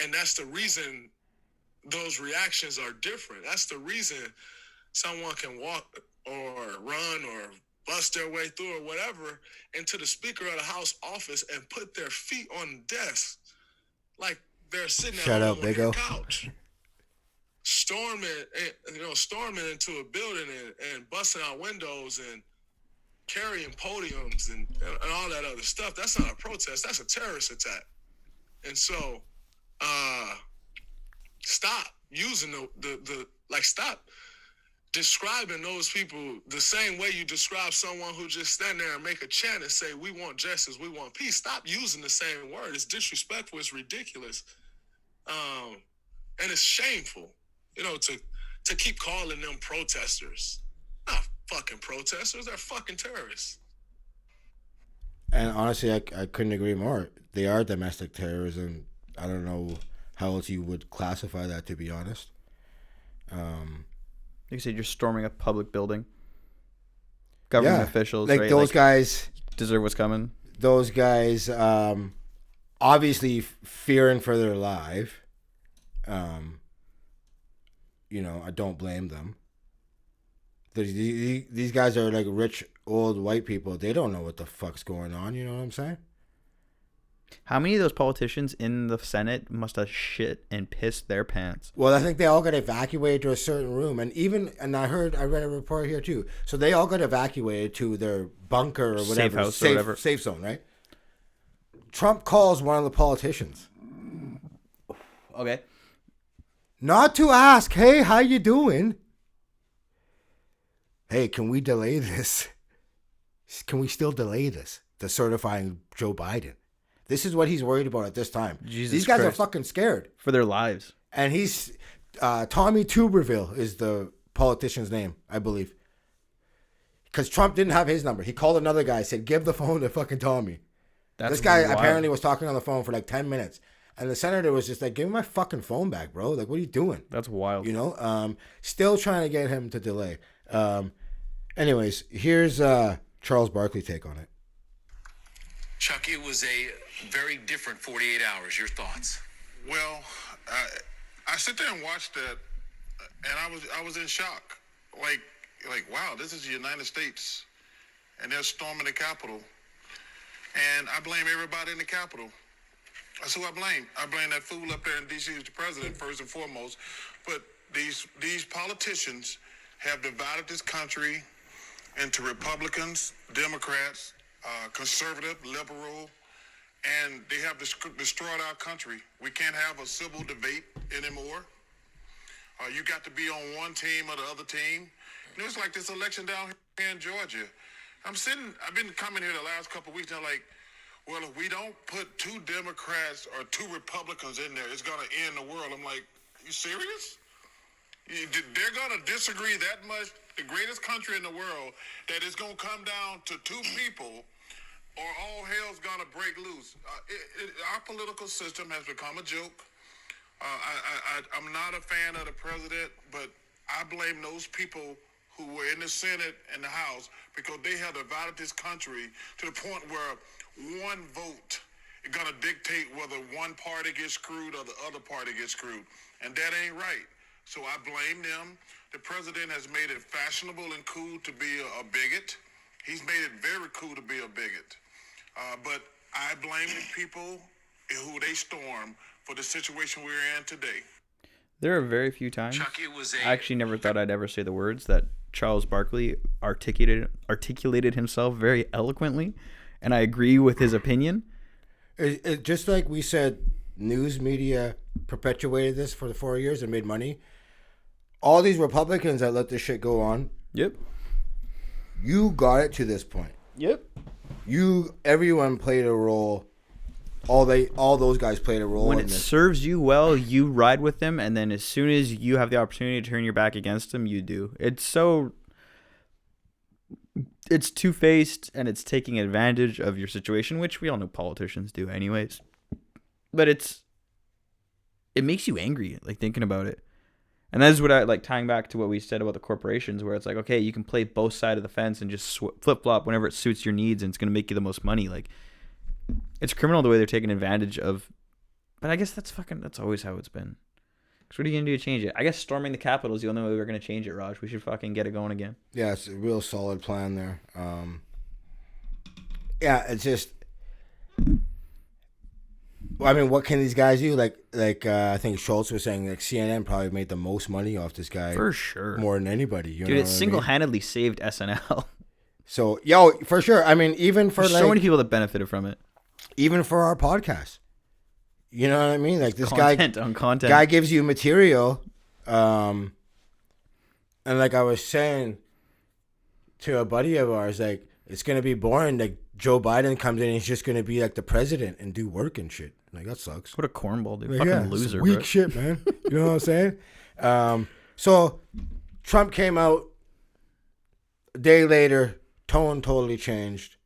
Speaker 5: And that's the reason those reactions are different. That's the reason someone can walk or run or bust their way through or whatever into the Speaker of the House office and put their feet on the desk like they're sitting at home on their couch. Storming into a building and busting out windows and carrying podiums and all that other stuff. That's not a protest. That's a terrorist attack. And so, stop using stop describing those people the same way you describe someone who just stand there and make a chant and say, we want justice, we want peace. Stop using the same word. It's disrespectful. It's ridiculous. And it's shameful, to keep calling them protesters. Not fucking protesters. They're fucking terrorists.
Speaker 2: And honestly, I couldn't agree more. They are domestic terrorism. I don't know how else you would classify that, to be honest.
Speaker 1: Like you said, you're storming a public building. Government officials,
Speaker 2: like
Speaker 1: right?
Speaker 2: Those guys
Speaker 1: deserve what's coming.
Speaker 2: Those guys, obviously fearing for their life. I don't blame them. These guys are like rich old white people. They don't know what the fuck's going on. You know what I'm saying?
Speaker 1: How many of those politicians in the Senate must have shit and pissed their pants?
Speaker 2: Well, I think they all got evacuated to a certain room, and I read a report here too. So they all got evacuated to their bunker or whatever,
Speaker 1: safe house or whatever,
Speaker 2: safe zone, right? Trump calls one of the politicians.
Speaker 1: Okay.
Speaker 2: Not to ask, hey, how you doing? Hey, can we delay this? Can we still delay this? The certifying Joe Biden. This is what he's worried about at this time. These guys are fucking scared.
Speaker 1: For their lives.
Speaker 2: And he's... Tommy Tuberville is the politician's name, I believe. Because Trump didn't have his number. He called another guy, said, give the phone to fucking Tommy. This guy apparently was talking on the phone for like 10 minutes. And the senator was just like, give me my fucking phone back, bro. Like, what are you doing?
Speaker 1: That's wild.
Speaker 2: Still trying to get him to delay. Anyways, here's Charles Barkley take on it.
Speaker 6: Chuck, it was a very different 48 hours. Your thoughts?
Speaker 5: Well, I sit there and watched that, and I was in shock. Like, wow, this is the United States, and they're storming the Capitol, and I blame everybody in the Capitol. That's who I blame. I blame that fool up there in D.C. who's the president first and foremost. But these politicians have divided this country into Republicans, Democrats, conservative, liberal, and they have destroyed our country. We can't have a civil debate anymore. You got to be on one team or the other team. It's like this election down here in Georgia. I've been coming here the last couple of weeks now like, well, if we don't put 2 Democrats or 2 Republicans in there, it's going to end the world. I'm like, you serious? They're going to disagree that much, the greatest country in the world, that it's going to come down to 2 people or all hell's going to break loose. Our political system has become a joke. I'm not a fan of the president, but I blame those people who were in the Senate and the House because they have divided this country to the point where one vote is going to dictate whether one party gets screwed or the other party gets screwed. And that ain't right. So I blame them. The president has made it fashionable and cool to be a bigot. He's made it very cool to be a bigot. But I blame the people who they storm for the situation we're in today.
Speaker 1: There are very few times.
Speaker 6: Chuck,
Speaker 1: I actually never thought I'd ever say the words that Charles Barkley articulated himself very eloquently, and I agree with his opinion.
Speaker 2: It just like we said, news media perpetuated this for the 4 years and made money. All these Republicans that let this shit go on.
Speaker 1: Yep.
Speaker 2: You got it to this point.
Speaker 1: Yep.
Speaker 2: Everyone played a role. All those guys played a role.
Speaker 1: When it serves you well, you ride with them, and then as soon as you have the opportunity to turn your back against them, you do. It's it's two-faced and it's taking advantage of your situation, which we all know politicians do anyways. But it makes you angry, like, thinking about it. And that is what I like, tying back to what we said about the corporations, where it's like, okay, you can play both sides of the fence and just flip-flop whenever it suits your needs, and it's going to make you the most money. Like, it's criminal the way they're taking advantage of. But I guess that's always how it's been. Because what are you going to do to change it? I guess storming the Capitol is the only way we're going to change it, Raj. We should fucking get it going again.
Speaker 2: Yeah, it's a real solid plan there. Yeah, it's just... I mean, what can these guys do? Like I think Schultz was saying, like, CNN probably made the most money off this guy.
Speaker 1: For sure.
Speaker 2: More than anybody. You
Speaker 1: Dude,
Speaker 2: know
Speaker 1: it single-handedly saved SNL.
Speaker 2: So, yo, for sure. I mean, even for
Speaker 1: There's so many people that benefited from it.
Speaker 2: Even for our podcast. You know what I mean? Like, this
Speaker 1: content
Speaker 2: guy gives you material. And like I was saying to a buddy of ours, like, it's going to be boring. Like, Joe Biden comes in and he's just going to be like the president and do work and shit. Like, that sucks.
Speaker 1: What a cornball, dude.
Speaker 2: Like,
Speaker 1: Fucking loser,
Speaker 2: weak
Speaker 1: bro.
Speaker 2: shit, man. You know what I'm saying? So Trump came out a day later, tone totally changed.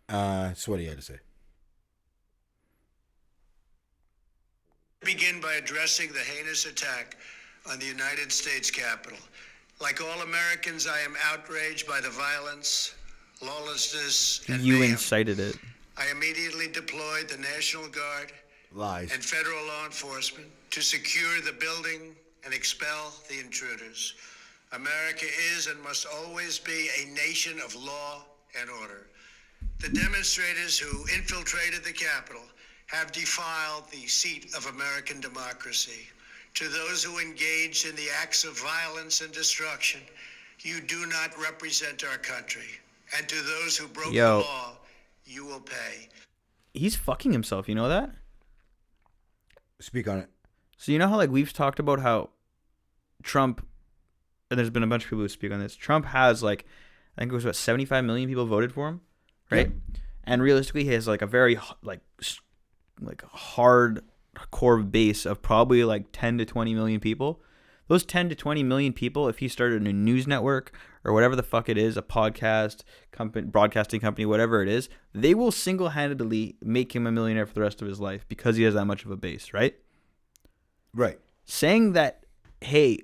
Speaker 2: That's what he had to say.
Speaker 3: Begin by addressing the heinous attack on the United States Capitol. Like all Americans, I am outraged by the violence, lawlessness, and
Speaker 1: You
Speaker 3: mayhem.
Speaker 1: incited it.
Speaker 3: I immediately deployed the National Guard
Speaker 2: Lies.
Speaker 3: and federal law enforcement to secure the building and expel the intruders. America is and must always be a nation of law and order. The demonstrators who infiltrated the Capitol have defiled the seat of American democracy. To those who engaged in the acts of violence and destruction, you do not represent our country. And to those who broke the law, you will pay.
Speaker 1: He's fucking himself, you know that?
Speaker 2: Speak on it.
Speaker 1: So you know how, like, we've talked about how Trump, and there's been a bunch of people who speak on this, Trump has, like, I think it was, what, 75 million people voted for him, right? Yeah. And realistically, he has, like, a very, like hard core base of probably, like, 10 to 20 million people. Those 10 to 20 million people, if he started a news network or whatever the fuck it is, a podcast, company, broadcasting company, whatever it is, they will single-handedly make him a millionaire for the rest of his life because he has that much of a base, right?
Speaker 2: Right.
Speaker 1: Saying that, hey,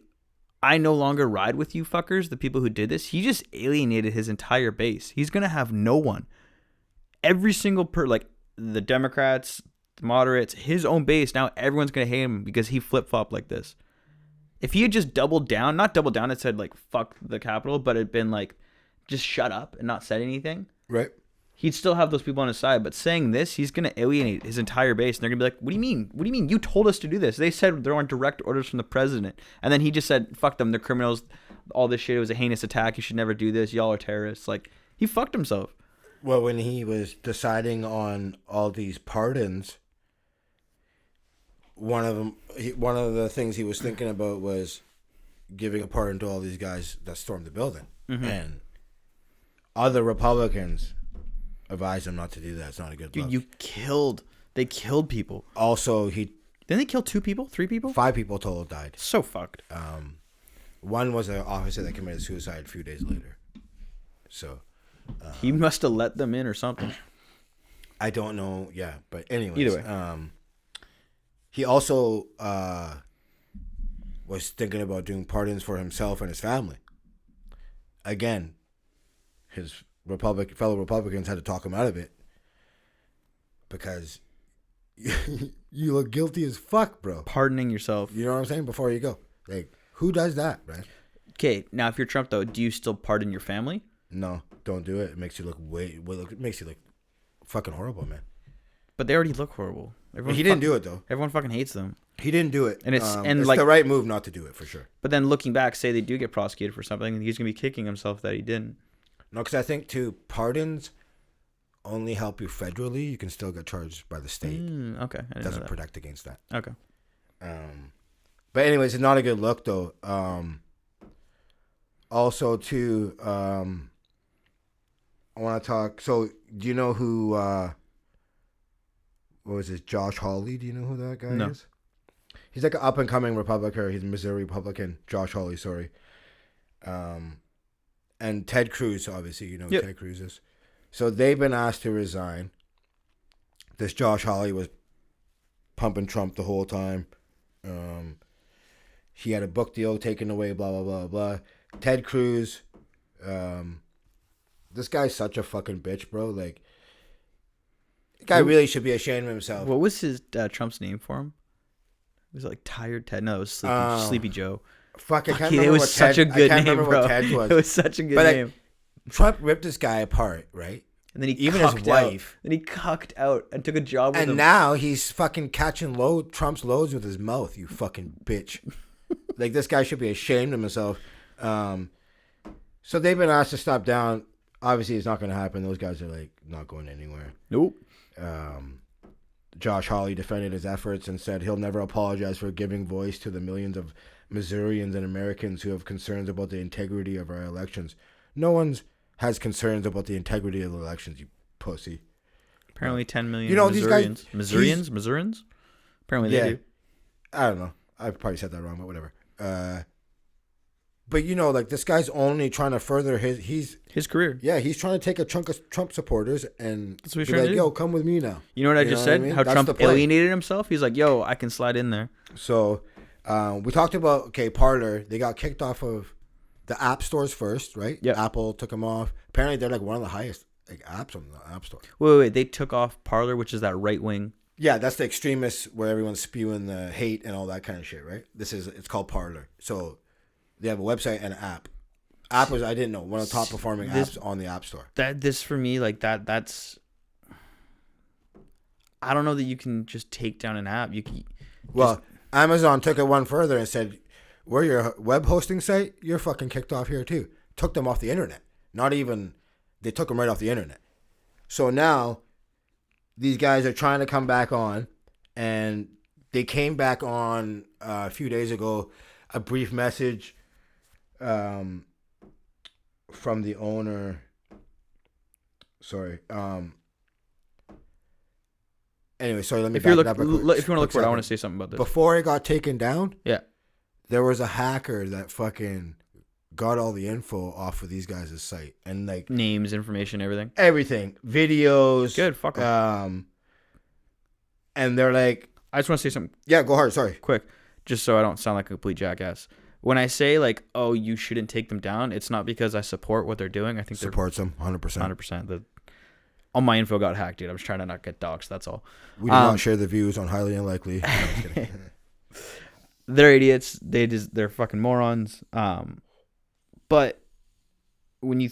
Speaker 1: I no longer ride with you fuckers, the people who did this, he just alienated his entire base. He's going to have no one. Every single like the Democrats, the moderates, his own base, now everyone's going to hate him because he flip-flopped like this. If he had just doubled down, not doubled down and said, like, fuck the Capitol, but had been like, just shut up and not said anything.
Speaker 2: Right.
Speaker 1: He'd still have those people on his side. But saying this, he's going to alienate his entire base. And they're going to be like, what do you mean? What do you mean? You told us to do this. They said they're on direct orders from the president. And then he just said, fuck them. They're criminals. All this shit. It was a heinous attack. You should never do this. Y'all are terrorists. Like, he fucked himself.
Speaker 2: Well, when he was deciding on all these pardons, one of the things he was thinking about was giving a pardon to all these guys that stormed the building. Mm-hmm. And other Republicans advised him not to do that. It's not a good look.
Speaker 1: Dude, they killed people.
Speaker 2: Also,
Speaker 1: didn't they kill 2 people? 3 people?
Speaker 2: 5 people total died.
Speaker 1: So fucked.
Speaker 2: One was an officer that committed suicide a few days later. So
Speaker 1: he must have let them in or something.
Speaker 2: I don't know. Yeah, but anyways,
Speaker 1: either way.
Speaker 2: He also was thinking about doing pardons for himself and his family. Again, his fellow Republicans had to talk him out of it because you look guilty as fuck, bro.
Speaker 1: Pardoning yourself.
Speaker 2: You know what I'm saying? Before you go. Like, who does that, man?
Speaker 1: Okay, now if you're Trump, though, do you still pardon your family?
Speaker 2: No, don't do it. It makes you look it makes you look fucking horrible, man.
Speaker 1: But they already look horrible.
Speaker 2: He didn't do it, though.
Speaker 1: Everyone fucking hates them.
Speaker 2: He didn't do it.
Speaker 1: And it's
Speaker 2: like the right move not to do it, for sure.
Speaker 1: But then looking back, say they do get prosecuted for something, he's going to be kicking himself that he didn't.
Speaker 2: No, because I think, too, pardons only help you federally. You can still get charged by the state.
Speaker 1: Okay.
Speaker 2: It doesn't protect against that.
Speaker 1: Okay.
Speaker 2: But anyways, it's not a good look, though. Also, too, I want to talk. So, do you know who... what was it? Josh Hawley? Do you know who that guy is? He's like an up-and-coming Republican. He's a Missouri Republican. Josh Hawley, sorry. and Ted Cruz, obviously, you know who
Speaker 1: Yep.
Speaker 2: Ted Cruz is. So they've been asked to resign. This Josh Hawley was pumping Trump the whole time. He had a book deal taken away, blah, blah, blah, blah. Ted Cruz, this guy's such a fucking bitch, bro. Like, the guy really should be ashamed of himself.
Speaker 1: What was his Trump's name for him? Was it like Tired Ted? No, it was Sleepy Joe.
Speaker 2: Fuck, I can't
Speaker 1: It
Speaker 2: remember
Speaker 1: was
Speaker 2: what
Speaker 1: such
Speaker 2: Ted,
Speaker 1: a good
Speaker 2: I can't
Speaker 1: name,
Speaker 2: remember
Speaker 1: bro.
Speaker 2: what Ted was.
Speaker 1: It was such a good
Speaker 2: But, like,
Speaker 1: name.
Speaker 2: Trump ripped this guy apart, right?
Speaker 1: And then he
Speaker 2: even
Speaker 1: cucked
Speaker 2: his wife.
Speaker 1: out. Then he cucked out and took a job with
Speaker 2: And
Speaker 1: him.
Speaker 2: now he's fucking catching Trump's loads with his mouth, you fucking bitch. Like, this guy should be ashamed of himself. So they've been asked to stop down. Obviously, it's not going to happen. Those guys are, like, not going anywhere.
Speaker 1: Nope.
Speaker 2: Josh Hawley defended his efforts and said he'll never apologize for giving voice to the millions of Missourians and Americans who have concerns about the integrity of our elections. No one has concerns about the integrity of the elections, you pussy.
Speaker 1: Apparently 10 million
Speaker 2: You know, these guys-
Speaker 1: Missourians? Missourians? Apparently they do.
Speaker 2: I don't know. I probably said that wrong, but whatever. But, you know, like, this guy's only trying to further his
Speaker 1: career.
Speaker 2: Yeah, he's trying to take a chunk of Trump supporters and
Speaker 1: That's what he's
Speaker 2: be
Speaker 1: trying
Speaker 2: like,
Speaker 1: to do.
Speaker 2: yo, come with me now.
Speaker 1: You know what I
Speaker 2: You
Speaker 1: just
Speaker 2: know what I
Speaker 1: said?
Speaker 2: mean?
Speaker 1: How
Speaker 2: That's
Speaker 1: Trump
Speaker 2: the play.
Speaker 1: alienated himself? He's like, yo, I can slide in there.
Speaker 2: So, we talked about, Parler. They got kicked off of the app stores first, right?
Speaker 1: Yeah.
Speaker 2: Apple took them off. Apparently, they're, like, one of the highest, like, apps on the App Store.
Speaker 1: Wait. They took off Parler, which is that right wing.
Speaker 2: Yeah, that's the extremists where everyone's spewing the hate and all that kind of shit, right? It's called Parler. So, they have a website and an app. App was, I didn't know, one of the top performing apps on the App Store.
Speaker 1: This for me, like that's. I don't know that you can just take down an app. You can.
Speaker 2: Well, Amazon took it one further and said, we're your web hosting site. You're fucking kicked off here too. Took them off the internet. They took them right off the internet. So now these guys are trying to come back on, and they came back on a few days ago. A brief message from the owner. Sorry. Anyway, sorry. Let me.
Speaker 1: If you
Speaker 2: back
Speaker 1: look,
Speaker 2: it up real quick.
Speaker 1: if you want to look for it, I
Speaker 2: Quick
Speaker 1: want to
Speaker 2: second.
Speaker 1: say something about this.
Speaker 2: Before it got taken down,
Speaker 1: Yeah.
Speaker 2: there was a hacker that fucking got all the info off of these guys' site and like
Speaker 1: Names, information, everything.
Speaker 2: everything, videos.
Speaker 1: Good. Fuck 'em.
Speaker 2: And they're like,
Speaker 1: I just want to say something
Speaker 2: yeah, go hard. Sorry.
Speaker 1: quick, just so I don't sound like a complete jackass. When I say like, oh, you shouldn't take them down, it's not because I support what they're doing. I think
Speaker 2: Supports them 100%.
Speaker 1: they're 100%. All my info got hacked, dude. I'm just trying to not get doxxed. That's all.
Speaker 2: We do not share the views on Highly Unlikely. No, I'm just kidding.
Speaker 1: They're idiots. They're fucking morons. But when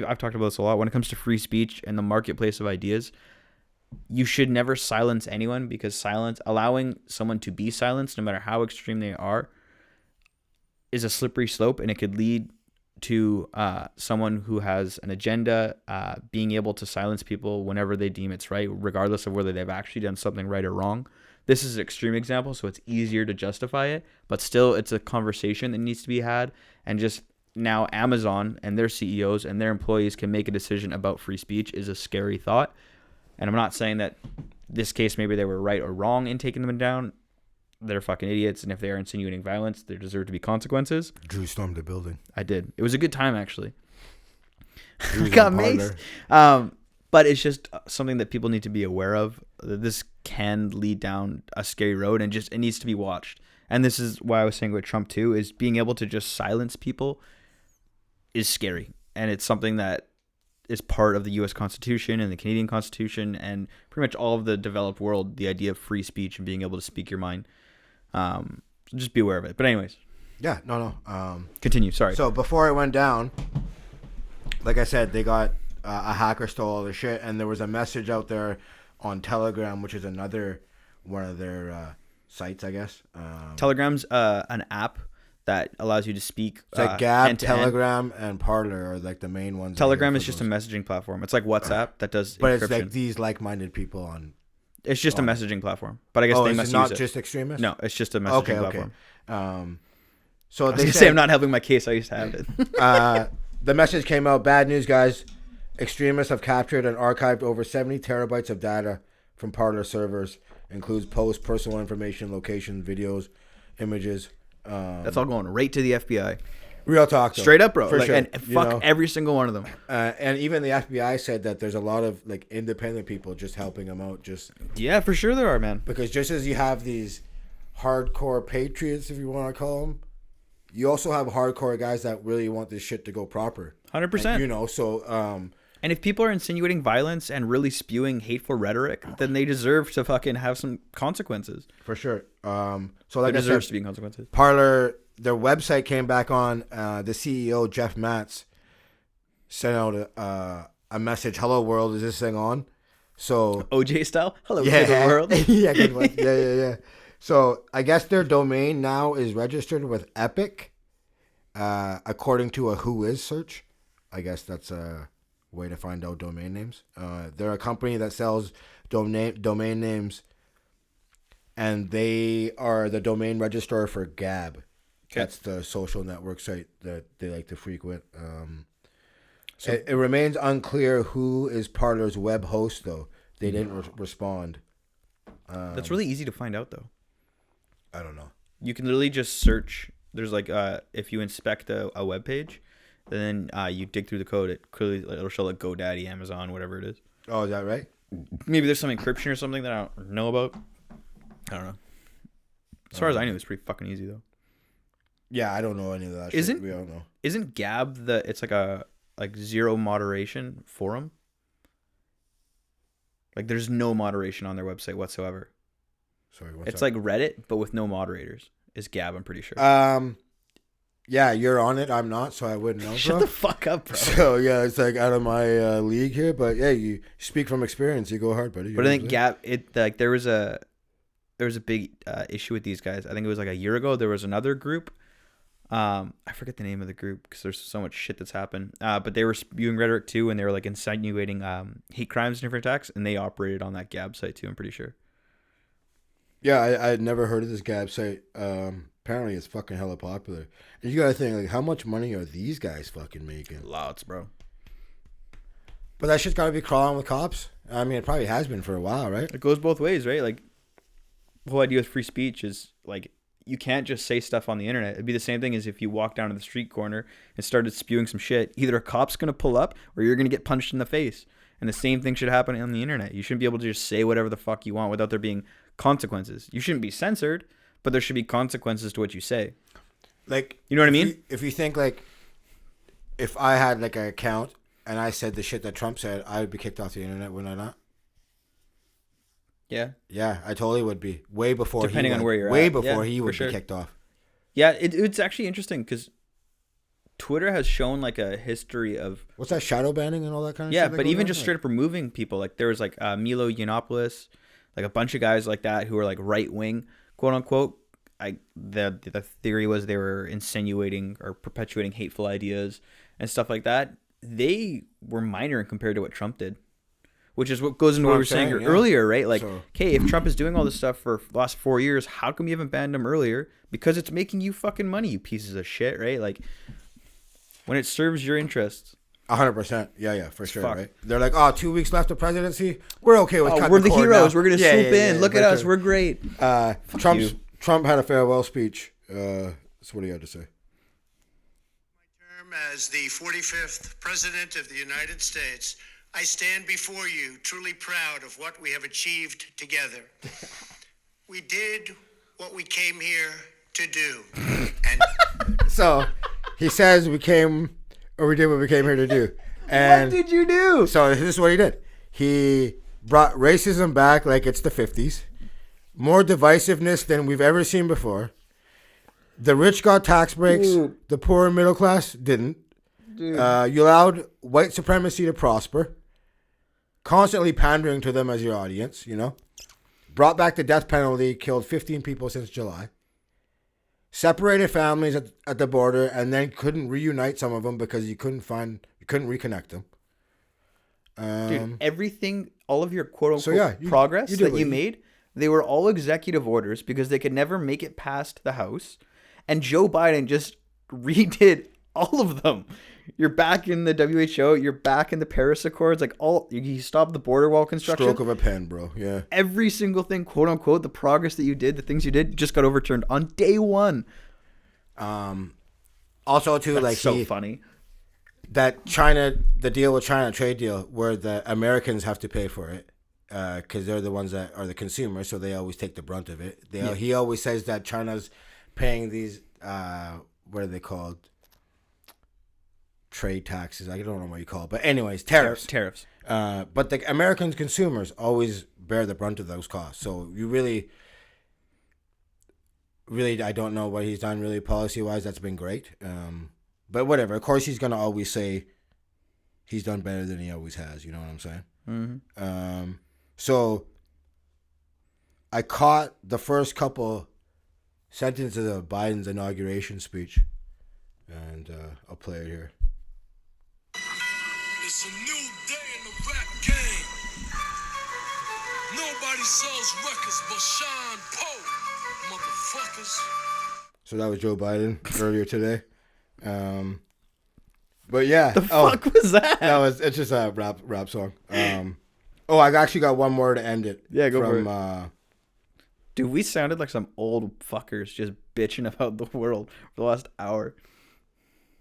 Speaker 1: I've talked about this a lot. When it comes to free speech and the marketplace of ideas, you should never silence anyone, because allowing someone to be silenced, no matter how extreme they are, is a slippery slope, and it could lead to someone who has an agenda being able to silence people whenever they deem it's right, regardless of whether they've actually done something right or wrong. This is an extreme example, so it's easier to justify it, but still it's a conversation that needs to be had. And just now Amazon and their CEOs and their employees can make a decision about free speech is a scary thought. And I'm not saying that this case maybe they were right or wrong in taking them down. They're fucking idiots, and if they are insinuating violence, there deserve to be consequences.
Speaker 2: Drew stormed the building.
Speaker 1: I did. It was a good time, actually.
Speaker 2: Drew's
Speaker 1: Got
Speaker 2: on
Speaker 1: maced.
Speaker 2: Parler.
Speaker 1: But it's just something that people need to be aware of. This can lead down a scary road, and just it needs to be watched. And this is why I was saying with Trump too, is being able to just silence people is scary. And it's something that is part of the U.S. Constitution and the Canadian Constitution and pretty much all of the developed world, the idea of free speech and being able to speak your mind. So just be aware of it. But anyways.
Speaker 2: Yeah, no.
Speaker 1: Continue, sorry.
Speaker 2: So before it went down, like I said, they got a hacker stole all the shit, and there was a message out there on Telegram, which is another one of their sites, I guess.
Speaker 1: Telegram's an app that allows you to speak.
Speaker 2: It's like Gab,
Speaker 1: hand-to-hand.
Speaker 2: Telegram, and Parler are like the main ones.
Speaker 1: Telegram is just a messaging platform. It's like WhatsApp that does
Speaker 2: but
Speaker 1: encryption.
Speaker 2: it's like these like-minded people on.
Speaker 1: It's just a messaging platform. But I guess they
Speaker 2: is
Speaker 1: must
Speaker 2: it not
Speaker 1: use
Speaker 2: just extremists?
Speaker 1: No, it's just a messaging platform.
Speaker 2: So
Speaker 1: I was
Speaker 2: they
Speaker 1: gonna say I'm not helping my case. I used to have it.
Speaker 2: the message came out. Bad news, guys. Extremists have captured and archived over 70 terabytes of data from Parler servers. Includes posts, personal information, locations, videos, images.
Speaker 1: That's all going right to the FBI.
Speaker 2: Real talk, though.
Speaker 1: Straight up, bro.
Speaker 2: For
Speaker 1: Like,
Speaker 2: sure.
Speaker 1: and
Speaker 2: You
Speaker 1: fuck
Speaker 2: know?
Speaker 1: every single one of them.
Speaker 2: And even the FBI said that there's a lot of like independent people just helping them out, just
Speaker 1: Yeah, for sure there are, man.
Speaker 2: because just as you have these hardcore patriots, if you want to call them, you also have hardcore guys that really want this shit to go proper.
Speaker 1: 100%.
Speaker 2: You know, so
Speaker 1: And if people are insinuating violence and really spewing hateful rhetoric, then they deserve to fucking have some consequences.
Speaker 2: for sure. So
Speaker 1: There
Speaker 2: like I
Speaker 1: deserves
Speaker 2: said,
Speaker 1: to be consequences.
Speaker 2: Parler, their website came back on. The CEO Jeff Matz sent out a message. Hello world, is this thing on? So
Speaker 1: OJ style? Hello,
Speaker 2: yeah,
Speaker 1: to the world.
Speaker 2: yeah, good one. Yeah. So I guess their domain now is registered with Epic, according to a Who Is search. I guess that's a way to find out domain names. They're a company that sells domain names, and they are the domain registrar for Gab.
Speaker 1: Okay.
Speaker 2: That's the social network site that they like to frequent. It remains unclear who is Parler's web host, though. They didn't respond.
Speaker 1: That's really easy to find out, though.
Speaker 2: I don't know.
Speaker 1: You can literally just search. There's like, if you inspect a web page, then you dig through the code. It'll show like GoDaddy, Amazon, whatever it is.
Speaker 2: Oh, is that right?
Speaker 1: Maybe there's some encryption or something that I don't know about. I don't know. As far as I knew, it's pretty fucking easy though.
Speaker 2: Yeah, I don't know any of that.
Speaker 1: Isn't-
Speaker 2: shit. We don't know.
Speaker 1: Isn't Gab it's like a zero moderation forum? Like there's no moderation on their website whatsoever.
Speaker 2: Sorry, what's
Speaker 1: It's
Speaker 2: up?
Speaker 1: like Reddit, but with no moderators. Is Gab? I'm pretty sure.
Speaker 2: Yeah, you're on it. I'm not, so I wouldn't know.
Speaker 1: Shut
Speaker 2: bro.
Speaker 1: the fuck up, bro.
Speaker 2: So yeah, it's like out of my league here. But yeah, you speak from experience. You go hard, buddy. You
Speaker 1: But
Speaker 2: know
Speaker 1: I
Speaker 2: what
Speaker 1: think
Speaker 2: I'm
Speaker 1: Gab, there was a big issue with these guys. I think it was like a year ago. There was another group. I forget the name of the group because there's so much shit that's happened. But they were spewing rhetoric too, and they were like insinuating hate crimes and different attacks, and they operated on that Gab site too. I'm pretty sure.
Speaker 2: Yeah, I had never heard of this Gab site. Apparently, it's fucking hella popular. And you gotta think, like, how much money are these guys fucking making?
Speaker 1: Lots, bro.
Speaker 2: But that shit's gotta be crawling with cops. I mean, it probably has been for a while, right?
Speaker 1: It goes both ways, right? Like, the whole idea with free speech is like you can't just say stuff on the internet. It'd be the same thing as if you walk down to the street corner and started spewing some shit. Either a cop's gonna pull up or you're gonna get punched in the face. And the same thing should happen on the internet. You shouldn't be able to just say whatever the fuck you want without there being consequences. You shouldn't be censored, but there should be consequences to what you say.
Speaker 2: Like,
Speaker 1: You know what I mean?
Speaker 2: If you think, like, if I had, like, an account and I said the shit that Trump said, I would be kicked off the internet, wouldn't I not?
Speaker 1: Yeah.
Speaker 2: Yeah, I totally would be. Way before
Speaker 1: Depending on where you're
Speaker 2: way
Speaker 1: at.
Speaker 2: before
Speaker 1: Yeah,
Speaker 2: he
Speaker 1: for
Speaker 2: would
Speaker 1: sure.
Speaker 2: be kicked off.
Speaker 1: Yeah, it's actually interesting because Twitter has shown like a history of
Speaker 2: What's that, shadow banning and all that kind of
Speaker 1: yeah,
Speaker 2: shit? that
Speaker 1: but
Speaker 2: goes
Speaker 1: even
Speaker 2: on?
Speaker 1: just straight up removing people. Like there was like Milo Yiannopoulos, like a bunch of guys like that who were like right wing, quote unquote. The theory was they were insinuating or perpetuating hateful ideas and stuff like that. They were minor compared to what Trump did, which is what goes into what we were saying
Speaker 2: yeah.
Speaker 1: earlier, right? Like,
Speaker 2: So-
Speaker 1: okay, if Trump is doing all this stuff for the last 4 years, how come you haven't banned him earlier? Because it's making you fucking money, you pieces of shit, right? Like, when it serves your interests.
Speaker 2: 100%. Yeah, for sure,
Speaker 1: fuck.
Speaker 2: right? They're like, 2 weeks left of presidency. We're okay with cutting
Speaker 1: we're the
Speaker 2: cord
Speaker 1: heroes.
Speaker 2: now."
Speaker 1: We're gonna
Speaker 2: Yeah,
Speaker 1: swoop
Speaker 2: yeah,
Speaker 1: in. Look at
Speaker 2: for
Speaker 1: us.
Speaker 2: sure.
Speaker 1: We're great.
Speaker 2: Trump had a farewell speech. That's what he had to say.
Speaker 3: Term as the 45th President of the United States, I stand before you truly proud of what we have achieved together. We did what we came here to do. And
Speaker 2: So he says we did what we came here to do. And
Speaker 1: What did you do?
Speaker 2: so this is what he did. He brought racism back like it's the 50s. More divisiveness than we've ever seen before. The rich got tax breaks. The poor and middle class didn't. You allowed white supremacy to prosper. Constantly pandering to them as your audience, you know. Brought back the death penalty. Killed 15 people since July. Separated families at the border and then couldn't reunite some of them because you couldn't reconnect them.
Speaker 1: Dude, everything, all of your quote unquote
Speaker 2: So, yeah, you-
Speaker 1: progress
Speaker 2: you did
Speaker 1: that
Speaker 2: what
Speaker 1: you
Speaker 2: you-
Speaker 1: made, they were all executive orders because they could never make it past the House. And Joe Biden just redid all of them. You're back in the WHO. You're back in the Paris Accords. Like he stopped the border wall construction.
Speaker 2: Stroke of a pen, bro. Yeah.
Speaker 1: Every single thing, quote unquote, the progress that you did, the things you did, just got overturned on day one.
Speaker 2: Also, too,
Speaker 1: That's
Speaker 2: like
Speaker 1: so funny.
Speaker 2: that China, the deal with China, trade deal, where the Americans have to pay for it, because they're the ones that are the consumers, so they always take the brunt of it. He always says that China's paying these, what are they called? Trade taxes. I don't know what you call it, but anyways, tariffs.
Speaker 1: Tariffs.
Speaker 2: But the American consumers always bear the brunt of those costs. So you really, I don't know what he's done really policy wise. That's been great. But whatever. Of course, he's gonna always say he's done better than he always has. You know what I'm saying?
Speaker 1: Mm-hmm.
Speaker 2: So I caught the first couple sentences of Biden's inauguration speech, and I'll play it here.
Speaker 7: It's a new day in the rap game. Nobody sells records but Sean Poe, motherfuckers.
Speaker 2: So that was Joe Biden earlier today. But yeah.
Speaker 1: The fuck was that?
Speaker 2: It's just a rap song. I actually got one more to end it.
Speaker 1: Yeah, go for it. Dude, we sounded like some old fuckers just bitching about the world for the last hour.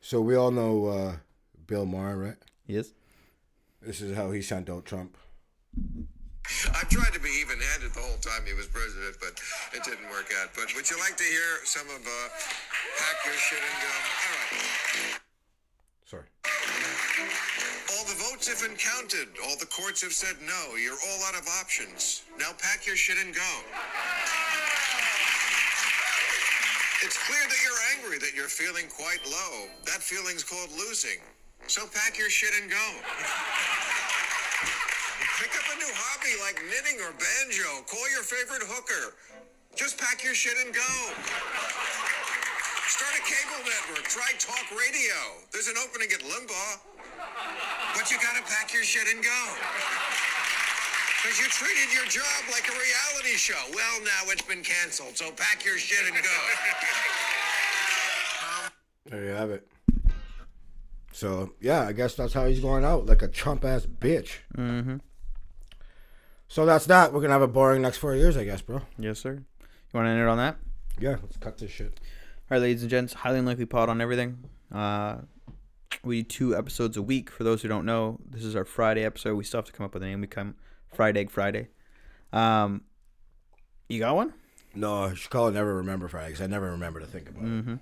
Speaker 2: So we all know Bill Maher, right?
Speaker 1: Yes.
Speaker 2: This is how he sent out Trump.
Speaker 8: I've tried to be even-handed the whole time he was president, but it didn't work out. But would you like to hear some of Pack Your Shit and Go? All right.
Speaker 2: Sorry.
Speaker 8: All the votes have been counted. All the courts have said no. You're all out of options. Now pack your shit and go. It's clear that you're angry, that you're feeling quite low. That feeling's called losing. So pack your shit and go. Pick up a new hobby like knitting or banjo. Call your favorite hooker. Just pack your shit and go. Start a cable network. Try talk radio. There's an opening at Limbaugh. But you gotta pack your shit and go. Because you treated your job like a reality show. Well, now it's been canceled, so pack your shit and go.
Speaker 2: There you have it. So, yeah, I guess that's how he's going out, like a Trump-ass bitch.
Speaker 1: Mm-hmm.
Speaker 2: So that's that. We're going to have a boring next 4 years, I guess, bro.
Speaker 1: Yes, sir. You want to end it on that?
Speaker 2: Yeah, let's cut this shit.
Speaker 1: All right, ladies and gents, highly unlikely pod on everything. We do 2 episodes a week. For those who don't know, this is our Friday episode. We still have to come up with a name. We come Fried Egg Friday. You got one?
Speaker 2: No, you should call it Never Remember Friday, because I never remember to think about it.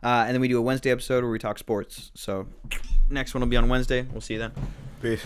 Speaker 1: And then we do a Wednesday episode where we talk sports. So next one will be on Wednesday. We'll see you then.
Speaker 2: Peace.